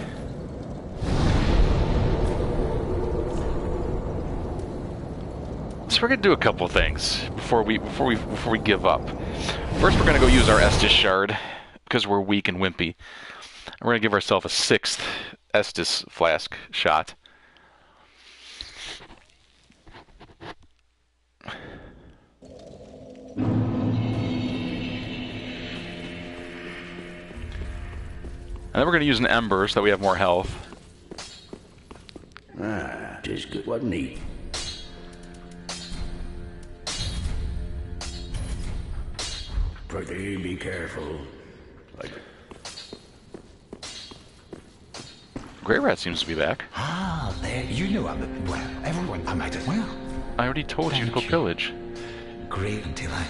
So we're gonna do a couple things before we give up. First, we're gonna go use our Estus shard because we're weak and wimpy. And we're gonna give ourselves a 6th Estus flask shot. And then we're gonna use an ember so that we have more health. Ah, just good, wasn't he? Pretty be careful. Like... Grey Rat seems to be back. Ah, there. You know I'm a... Well, everyone, I might as well. I already told you to go pillage. Great until I...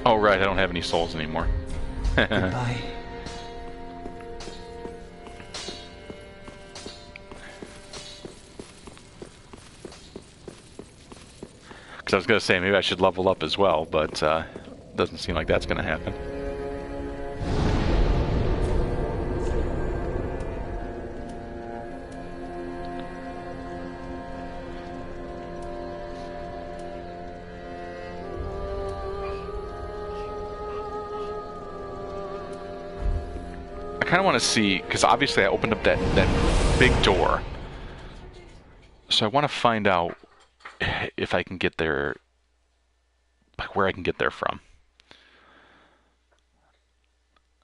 Oh, right, I don't have any souls anymore. Goodbye. Because I was going to say, maybe I should level up as well, but doesn't seem like that's going to happen. I kind of want to see, because obviously I opened up that big door. So I want to find out if I can get there, like where I can get there from.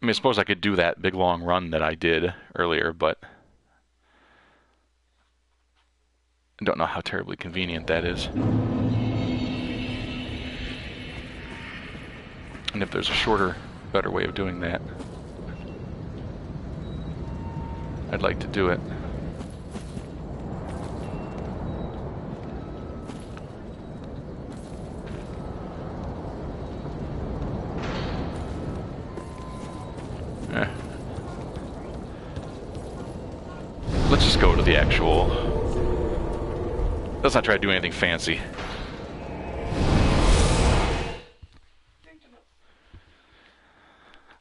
I mean, I suppose I could do that big long run that I did earlier, but I don't know how terribly convenient that is. And if there's a shorter, better way of doing that, I'd like to do it. let's just go to the actual... Let's not try to do anything fancy.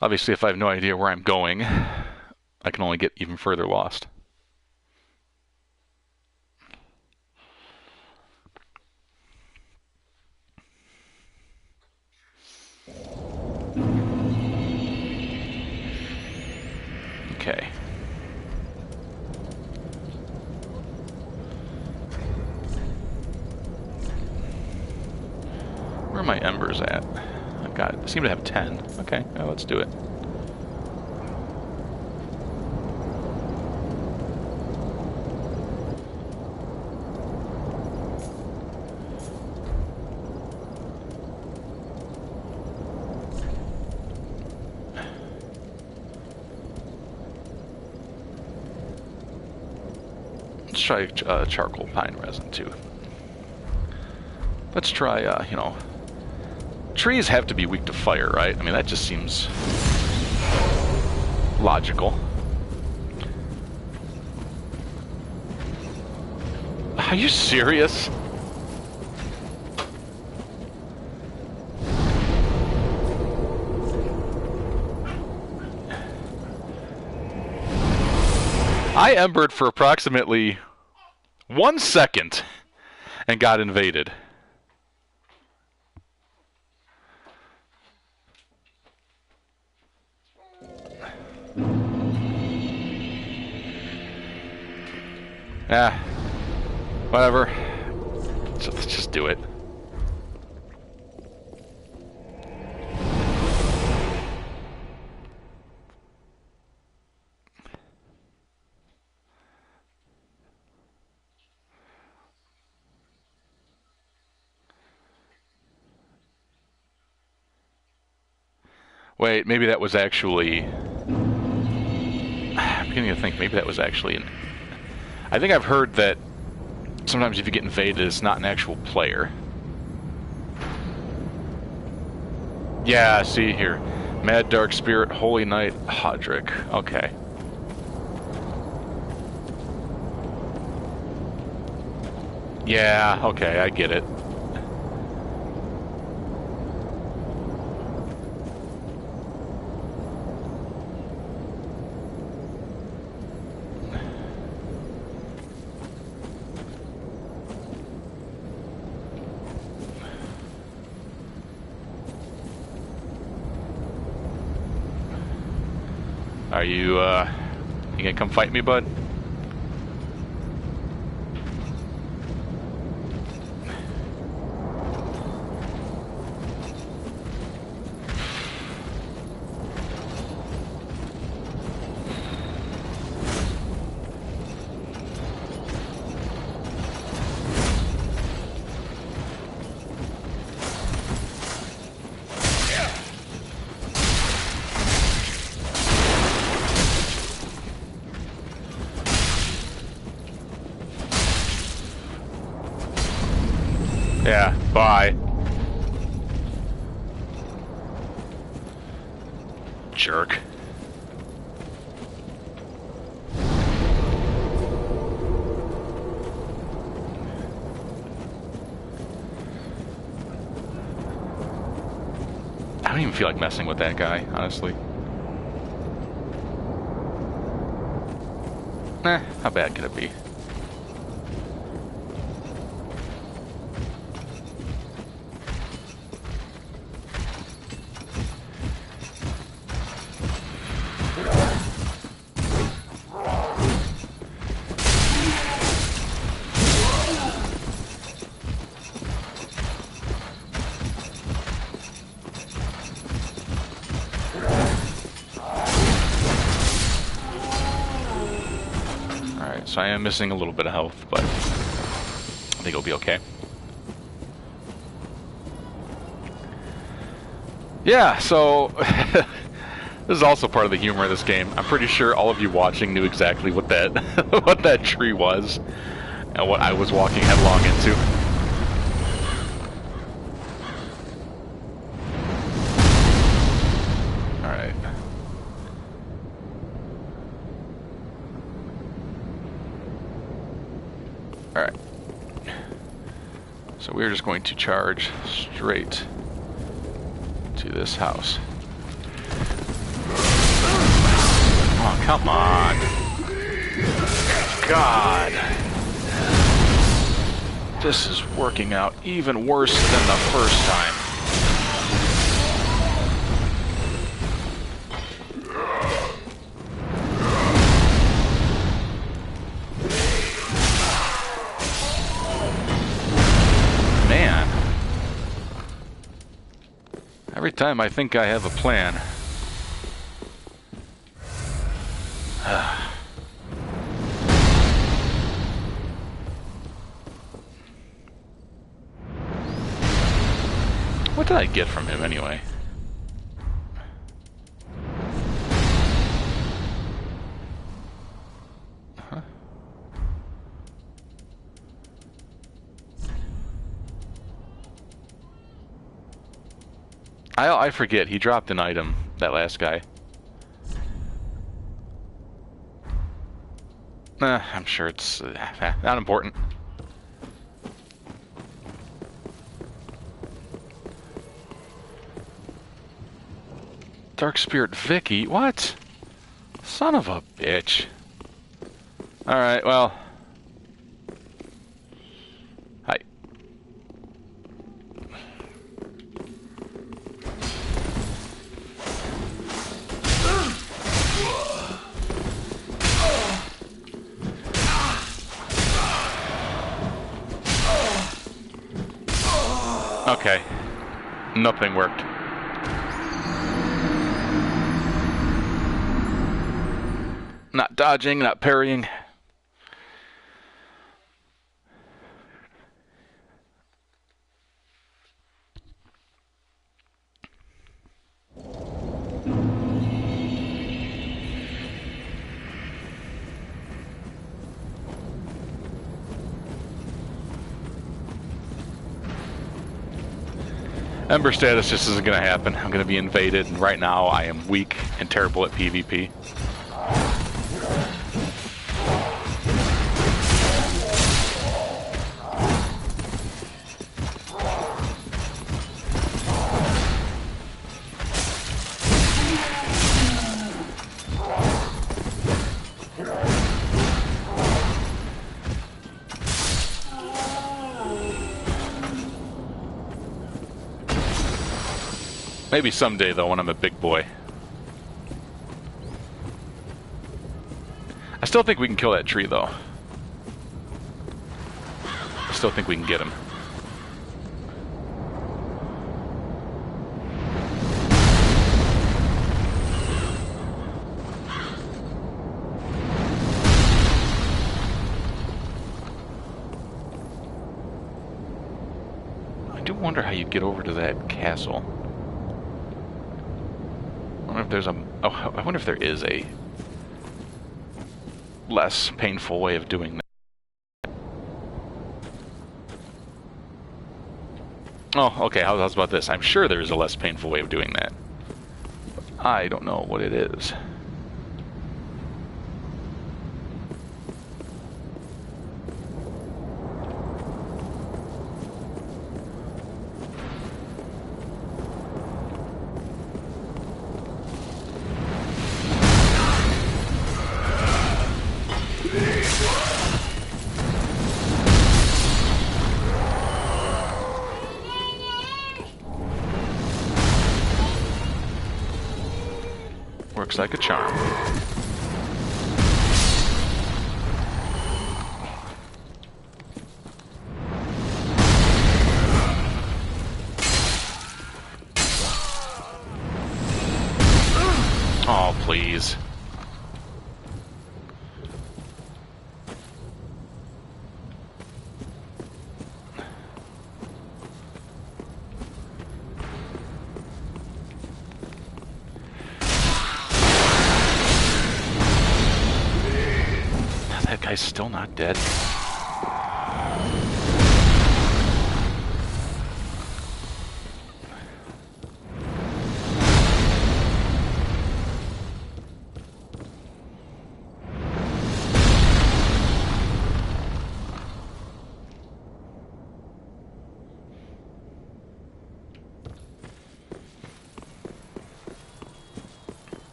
Obviously, if I have no idea where I'm going, I can only get even further lost. Okay. Where are my embers at? I've got, I seem to have 10. Okay, well, let's do it. Let's try charcoal pine resin too. Let's try, you know, trees have to be weak to fire, right? I mean, that just seems logical. Are you serious? I embered for approximately 1 second and got invaded. Ah, whatever. Let's just do it. Wait, maybe that was actually... I'm beginning to think maybe that was actually an... I think I've heard that sometimes if you get invaded, it's not an actual player. Yeah, see here. Mad Dark Spirit, Holy Knight, Hodrick. Okay. Yeah, okay, I get it. Are you, you gonna come fight me, bud? Yeah, bye. Jerk. I don't even feel like messing with that guy, honestly. How bad could it be? So I am missing a little bit of health, but I think it'll be okay. Yeah, so this is also part of the humor of this game. I'm pretty sure all of you watching knew exactly what that what that tree was and what I was walking headlong into. Alright. So we're just going to charge straight to this house. Oh, come on. God. This is working out even worse than the first time. Man. Every time I think I have a plan. What did I get from him anyway? Huh? I forget. He dropped an item, that last guy. I'm sure it's not important. Dark Spirit Vicky? What? Son of a bitch. Alright, well. Hi. Okay. Nothing worked. Not dodging, not parrying. Ember status just isn't going to happen. I'm going to be invaded, and right now I am weak and terrible at PvP. Maybe someday, though, when I'm a big boy. I still think we can kill that tree, though. I still think we can get him. I do wonder how you get over to that castle. I wonder if there's a... Oh, I wonder if there is a less painful way of doing that. Oh, okay, how's about this? I'm sure there is a less painful way of doing that. But I don't know what it is. Works like a charm. Oh, please. That guy's still not dead.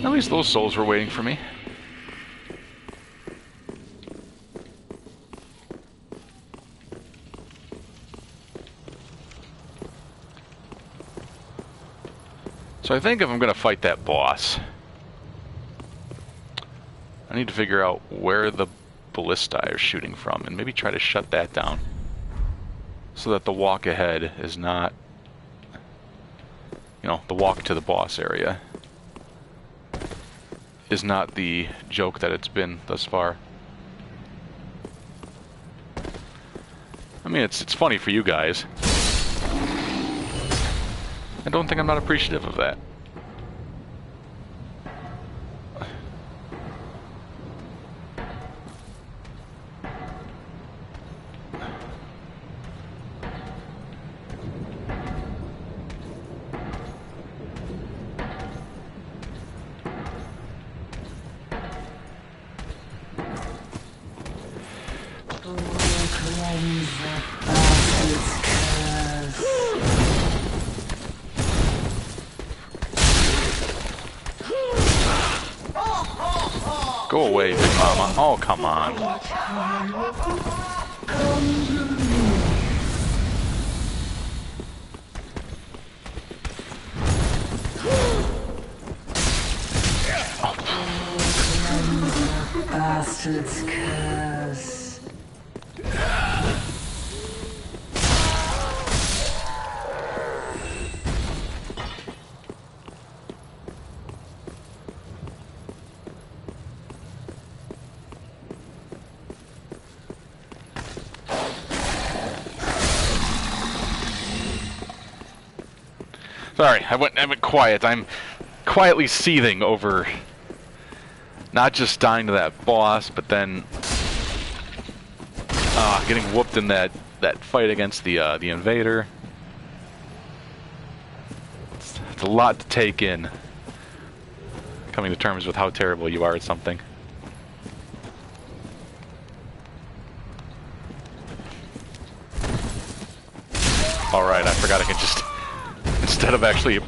At least those souls were waiting for me. So I think if I'm going to fight that boss, I need to figure out where the ballista are shooting from and maybe try to shut that down so that the walk ahead is not, you know, the walk to the boss area is not the joke that it's been thus far. I mean, it's funny for you guys. I don't think I'm not appreciative of that. Go away, Big Mama. Oh, come on. Bastard's curse. Sorry, I went quiet. I'm quietly seething over not just dying to that boss, but then getting whooped in that fight against the invader. It's a lot to take in, coming to terms with how terrible you are at something. Alright, I forgot I could just, instead of actually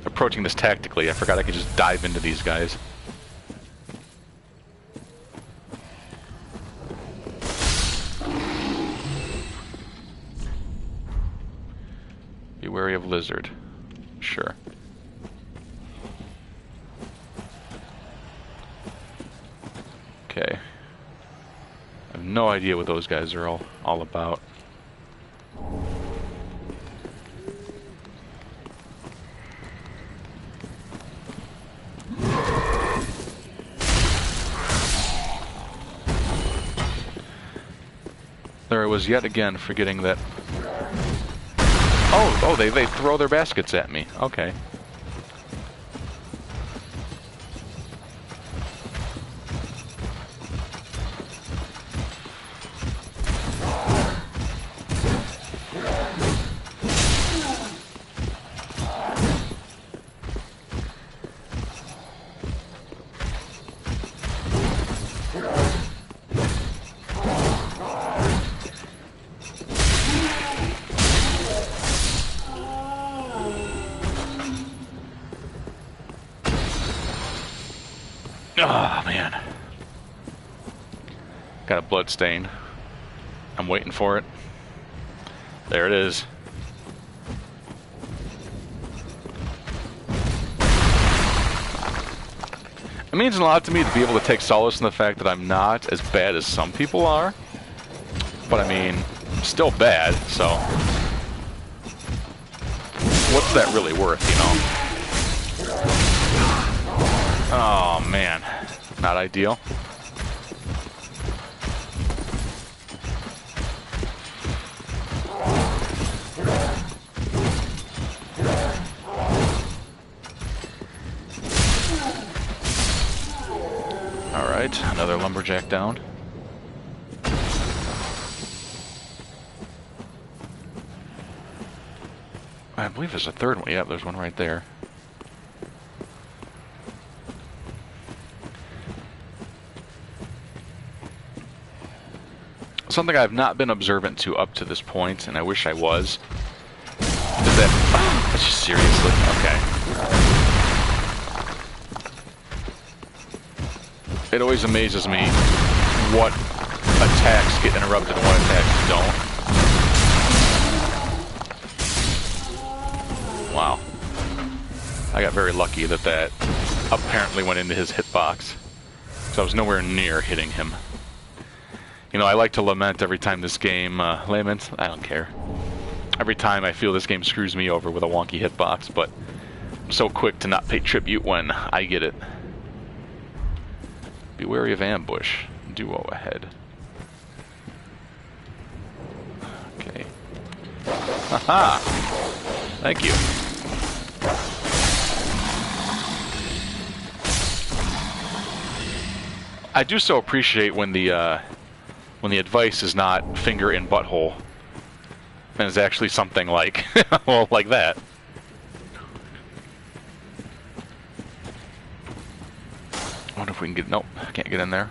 approaching this tactically, I forgot I could just dive into these guys. Be wary of lizard. Sure. Okay. I have no idea what those guys are all about. There I was yet again forgetting that. Oh, they throw their baskets at me. Okay. Oh, man. Got a blood stain. I'm waiting for it. There it is. It means a lot to me to be able to take solace in the fact that I'm not as bad as some people are. But I mean, I'm still bad, so what's that really worth, you know? Oh, man. Not ideal. Alright, another lumberjack down. I believe there's a third one. Yeah, there's one right there. Something I've not been observant to up to this point, and I wish I was, is that... Oh, seriously? Okay. It always amazes me what attacks get interrupted and what attacks don't. Wow. I got very lucky that that apparently went into his hitbox. So I was nowhere near hitting him. You know, I like to lament every time this game... lament? I don't care. Every time I feel this game screws me over with a wonky hitbox, but I'm so quick to not pay tribute when I get it. Be wary of ambush. Duo ahead. Okay. Haha! Thank you. I do so appreciate when the advice is not finger in butthole, and is actually something like, well, like that. I wonder if we can get... Nope, I can't get in there.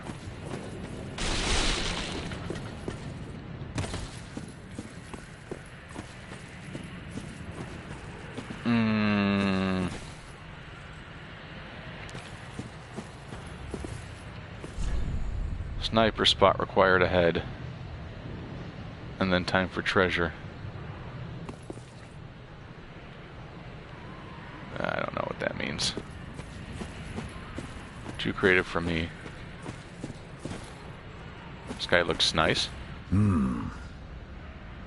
Sniper spot required ahead. And then time for treasure. I don't know what that means. Too creative for me. This guy looks nice.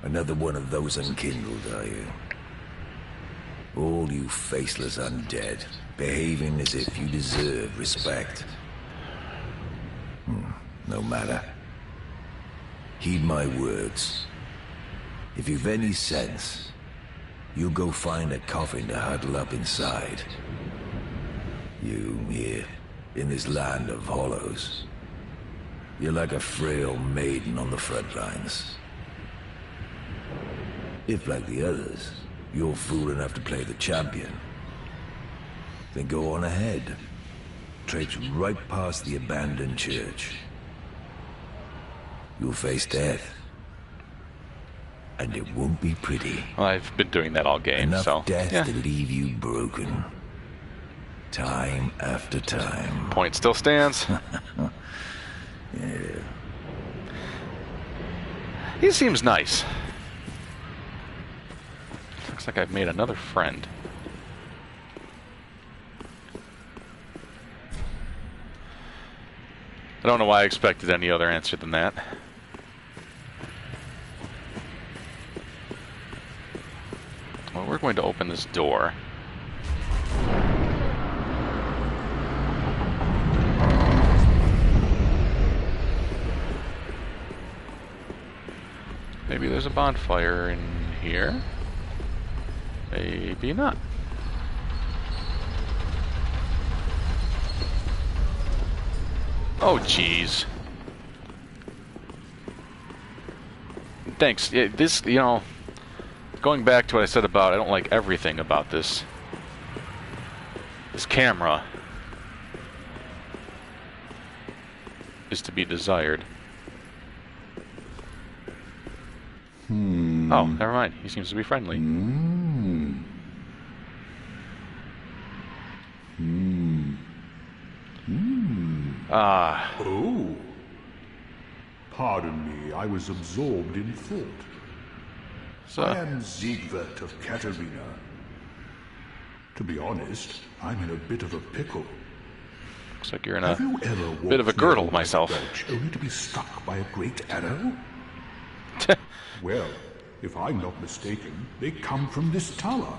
Another one of those unkindled, are you? All you faceless undead, behaving as if you deserve respect. No matter. Heed my words. If you've any sense, you go find a coffin to huddle up inside. You here, in this land of hollows. You're like a frail maiden on the front lines. If, like the others, you're fool enough to play the champion, then go on ahead. Traipse right past the abandoned church. You'll face death. And it won't be pretty. Well, I've been doing that all game, Enough so... death yeah. to leave you broken. Time after time. Point still stands. Yeah. He seems nice. Looks like I've made another friend. I don't know why I expected any other answer than that. Well, we're going to open this door. Maybe there's a bonfire in here. Maybe not. Oh, jeez. Thanks. This, you know, going back to what I said about I don't like everything about this camera is to be desired. Oh, never mind. He seems to be friendly. Ah. Oh. Pardon me, I was absorbed in thought. So, I am Siegbert of Katarina. To be honest, I'm in a bit of a pickle. looks like you're in Have a you ever walked bit of a girdle near myself. Dodge only to be struck by a great arrow? Well, if I'm not mistaken, they come from this tower.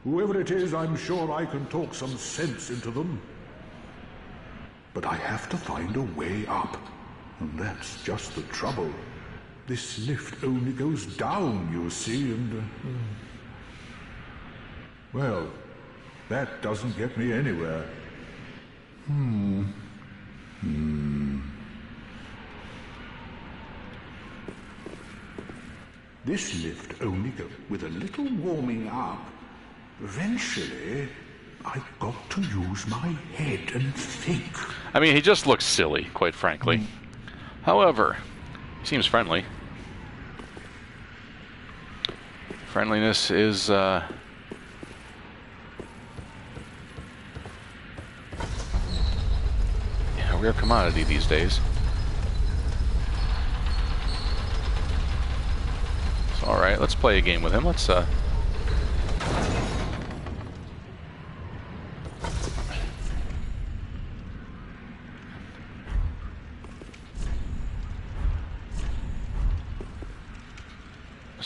Whoever it is, I'm sure I can talk some sense into them. But I have to find a way up, and that's just the trouble. This lift only goes down, you see, and... well, that doesn't get me anywhere. This lift only goes with a little warming up. Eventually, I got to use my head and think. I mean, he just looks silly, quite frankly. However, he seems friendly. Friendliness is, rare commodity these days. So, alright, let's play a game with him. Let's, So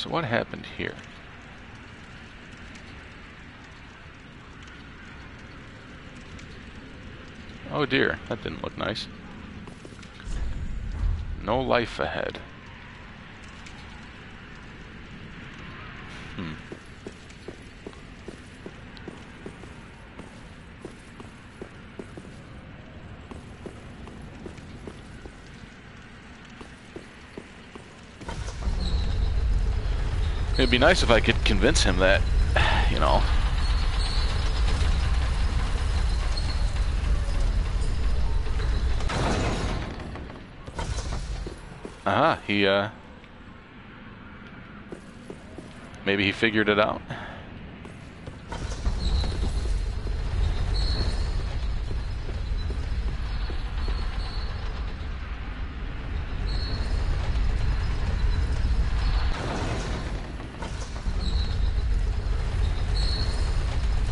what happened here? Oh dear, that didn't look nice. No life ahead. It'd be nice if I could convince him that, you know. He, maybe he figured it out.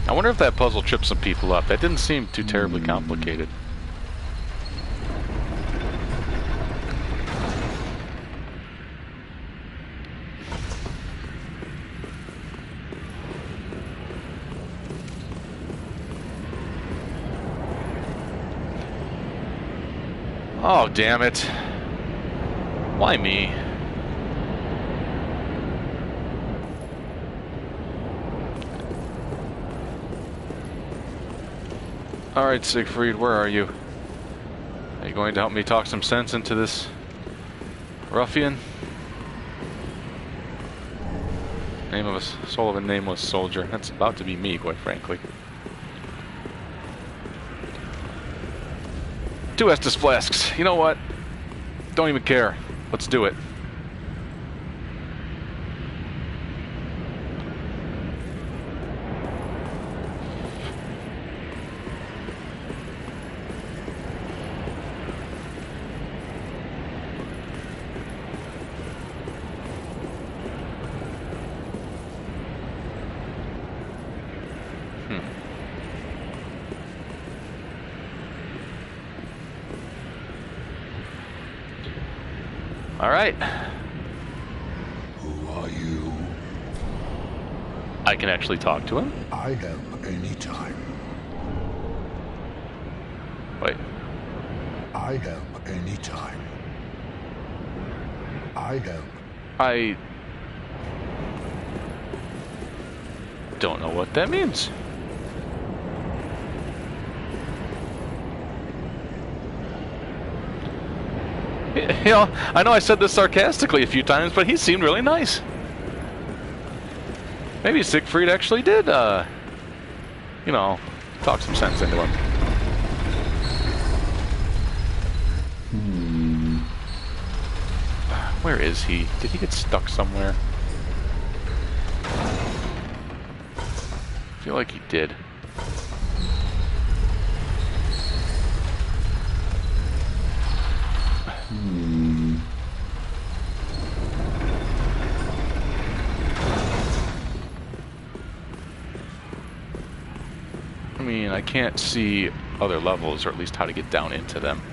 I wonder if that puzzle tripped some people up. That didn't seem too terribly complicated. Oh, damn it. Why me? Alright, Siegfried, where are you? Are you going to help me talk some sense into this ruffian? Name of a soul of a nameless soldier. That's about to be me, quite frankly. 2 Estus flasks. You know what? Don't even care. Let's do it. All right. Who are you? I can actually talk to him? I help any time. Wait. I help any time. I help. I don't know what that means. You know, I know I said this sarcastically a few times, but he seemed really nice. Maybe Siegfried actually did, you know, talk some sense into him. Where is he? Did he get stuck somewhere? I feel like he did. I mean, I can't see other levels, or at least how to get down into them.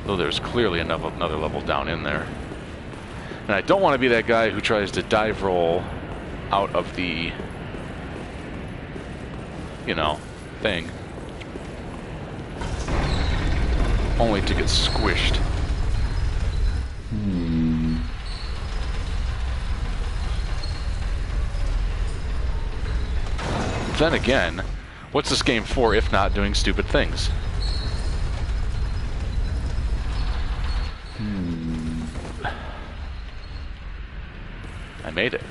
Though there's clearly another level down in there. And I don't want to be that guy who tries to dive roll out of the, you know, thing. Only to get squished. Then again, what's this game for if not doing stupid things? I made it.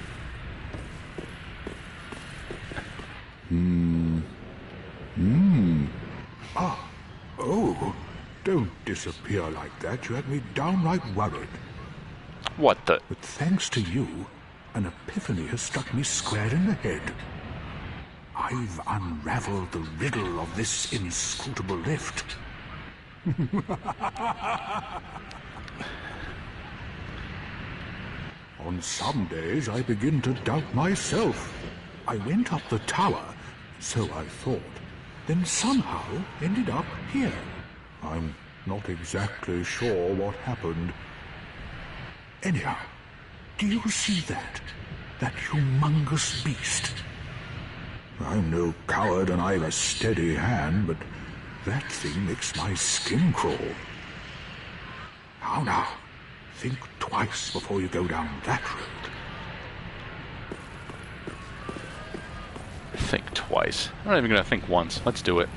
Ah, oh, don't disappear like that. You had me downright worried. What the? But thanks to you, an epiphany has struck me square in the head. I've unraveled the riddle of this inscrutable lift. On some days I begin to doubt myself. I went up the tower, so I thought, then somehow ended up here. I'm not exactly sure what happened. Anyhow, do you see that? That humongous beast? I'm no coward and I've a steady hand, but that thing makes my skin crawl. Now, think twice before you go down that road. Think twice. I'm not even gonna think once. Let's do it.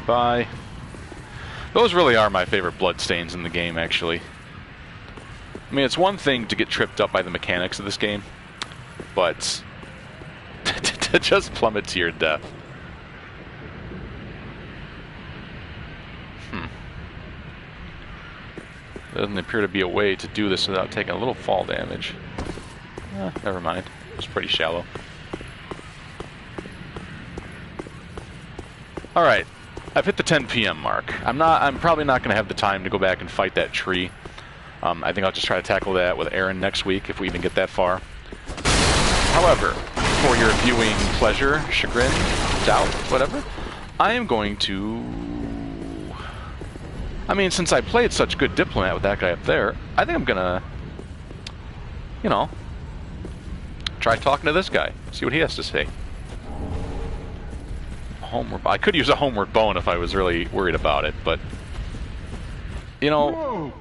Bye. Those really are my favorite bloodstains in the game, actually. I mean, it's one thing to get tripped up by the mechanics of this game, but to just plummet to your death. Doesn't appear to be a way to do this without taking a little fall damage. Never mind. It's pretty shallow. Alright. I've hit the 10 p.m. mark. I'm probably not going to have the time to go back and fight that tree. I think I'll just try to tackle that with Aaron next week, if we even get that far. However, for your viewing pleasure, chagrin, doubt, whatever, I am going to... I mean, since I played such good diplomat with that guy up there, I think I'm gonna, you know, try talking to this guy, see what he has to say. I could use a homeward bone if I was really worried about it, but, you know... No!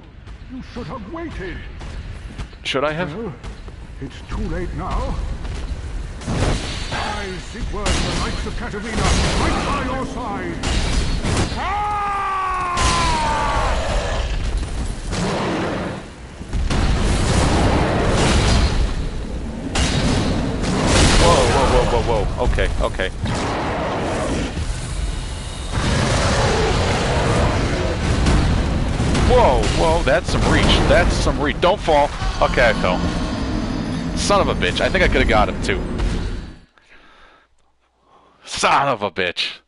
You should have waited! Should I have? Well, it's too late now. I, Sigurd, the Knights of Katarina, right by your side! Whoa. Okay. Whoa, that's some reach. Don't fall. Okay, I fell. Son of a bitch. I think I could have got him, too. Son of a bitch.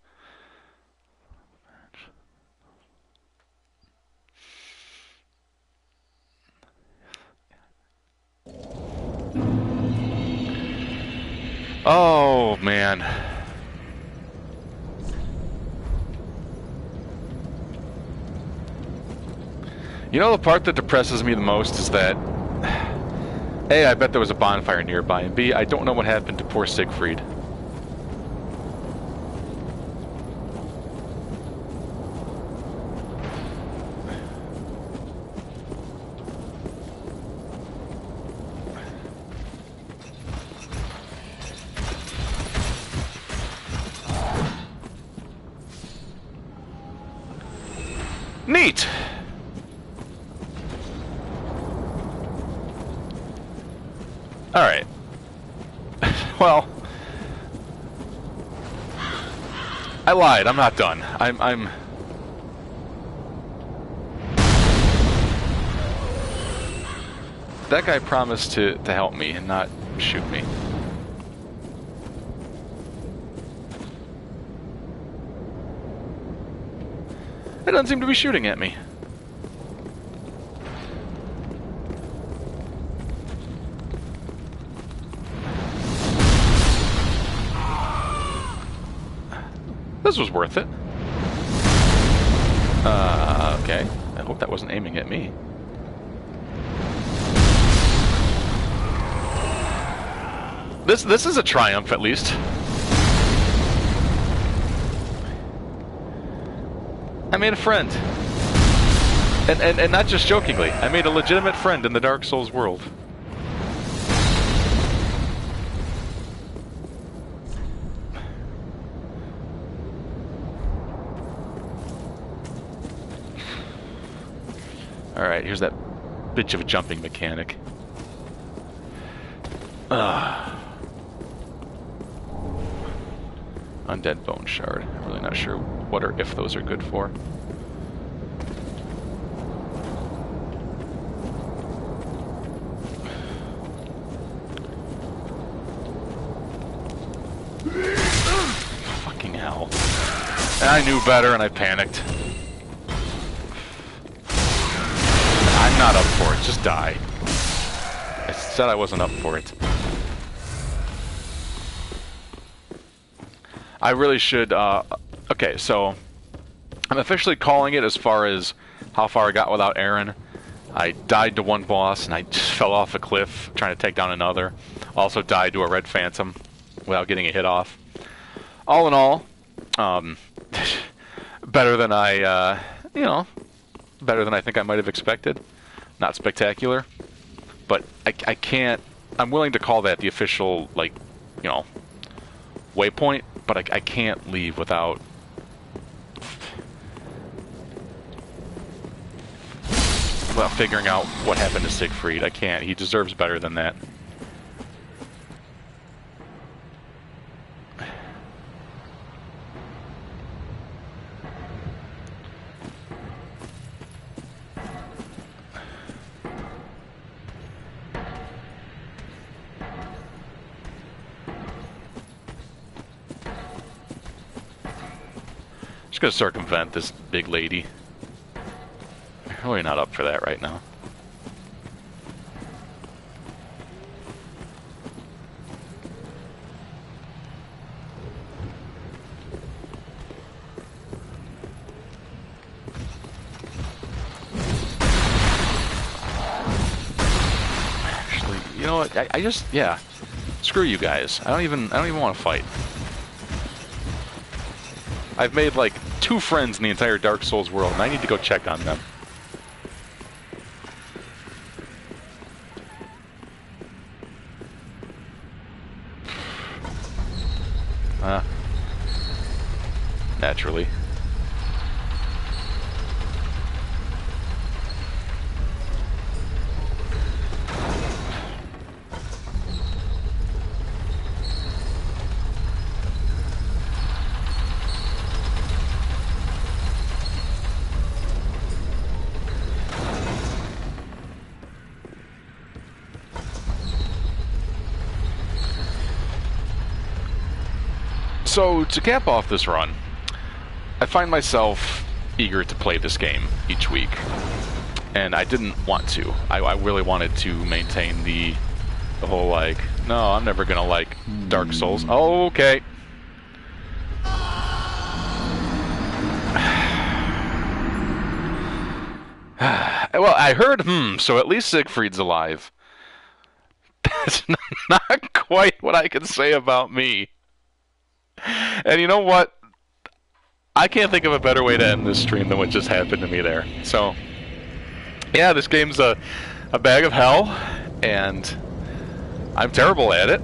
Oh, man. You know, the part that depresses me the most is that A, I bet there was a bonfire nearby, and B, I don't know what happened to poor Siegfried. Neat! Alright. Well... I lied, I'm not done. I'm... That guy promised to help me and not shoot me. It doesn't seem to be shooting at me. This was worth it. Okay. I hope that wasn't aiming at me. This is a triumph, at least. I made a friend. And not just jokingly. I made a legitimate friend in the Dark Souls world. Alright, here's that bitch of a jumping mechanic. Undead bone shard. I'm really not sure what or if those are good for. And I knew better and I panicked. I'm not up for it. Just die. I said I wasn't up for it. I really should, okay, so I'm officially calling it as far as how far I got without Aaron. I died to one boss and I just fell off a cliff trying to take down another. Also died to a red phantom without getting a hit off. All in all, better than I, you know, better than I think I might have expected. Not spectacular, but I can't, I'm willing to call that the official, like, you know, waypoint, but I can't leave without figuring out what happened to Siegfried. I can't. He deserves better than that. Just gonna circumvent this big lady. Really not up for that right now. Actually, you know what? I just, yeah. Screw you guys. I don't even want to fight. I've made like 2 friends in the entire Dark Souls world, and I need to go check on them. Naturally. So, to cap off this run, I find myself eager to play this game each week, and I didn't want to. I really wanted to maintain the whole, like, no, I'm never gonna like Dark Souls. Oh, okay. Well, I heard, so at least Siegfried's alive. That's not quite what I can say about me. And you know what? I can't think of a better way to end this stream than what just happened to me there. So, yeah, this game's a bag of hell, and I'm terrible at it.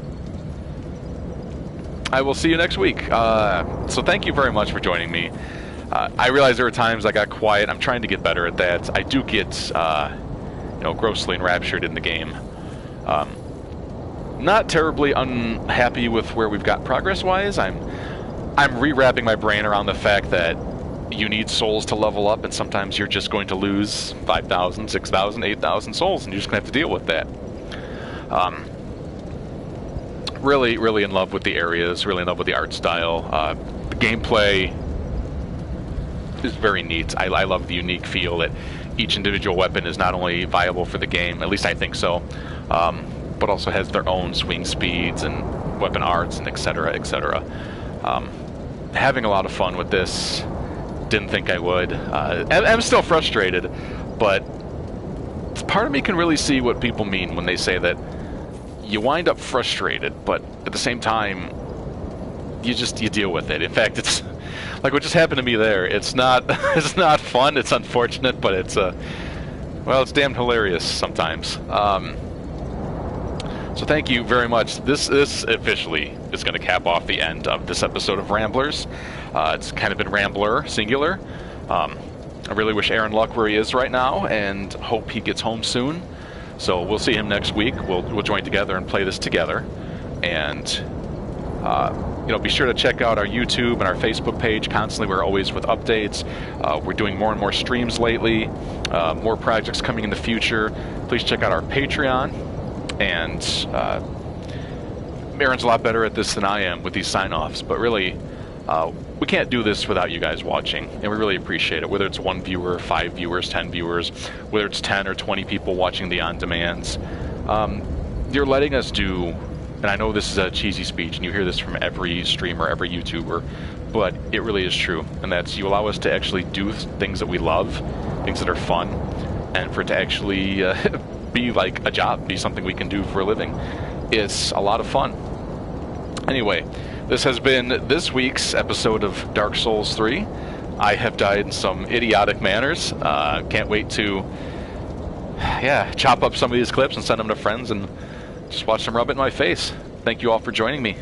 I will see you next week. So thank you very much for joining me. I realize there are times I got quiet. I'm trying to get better at that. I do get, you know, grossly enraptured in the game. Not terribly unhappy with where we've got progress-wise. I'm rewrapping my brain around the fact that you need souls to level up, and sometimes you're just going to lose 5,000, 6,000, 8,000 souls, and you're just going to have to deal with that. Really, really in love with the areas, really in love with the art style. The gameplay is very neat. I love the unique feel that each individual weapon is not only viable for the game, at least I think so, but also has their own swing speeds and weapon arts and etc., etc. Having a lot of fun with this. Didn't think I would. I'm still frustrated, but part of me can really see what people mean when they say that you wind up frustrated, but at the same time, you deal with it. In fact, it's like what just happened to me there. It's not it's not fun. It's unfortunate, but it's well, it's damn hilarious sometimes. So thank you very much. This officially is going to cap off the end of this episode of Ramblers. It's kind of been Rambler, singular. I really wish Aaron luck where he is right now, and hope he gets home soon. So we'll see him next week. We'll join together and play this together. And you know, be sure to check out our YouTube and our Facebook page. Constantly, we're always with updates. We're doing more and more streams lately. More projects coming in the future. Please check out our Patreon. And Aaron's a lot better at this than I am with these sign-offs, but really, we can't do this without you guys watching, and we really appreciate it. Whether it's 1 viewer, 5 viewers, 10 viewers, whether it's 10 or 20 people watching the on-demands, you're letting us do. And I know this is a cheesy speech, and you hear this from every streamer, every YouTuber, but it really is true. And that's, you allow us to actually do things that we love, things that are fun, and for it to actually be like a job, be something we can do for a living. It's a lot of fun. Anyway, this has been this week's episode of Dark Souls 3. I have died in some idiotic manners. Can't wait to, chop up some of these clips and send them to friends and just watch them rub it in my face. Thank you all for joining me.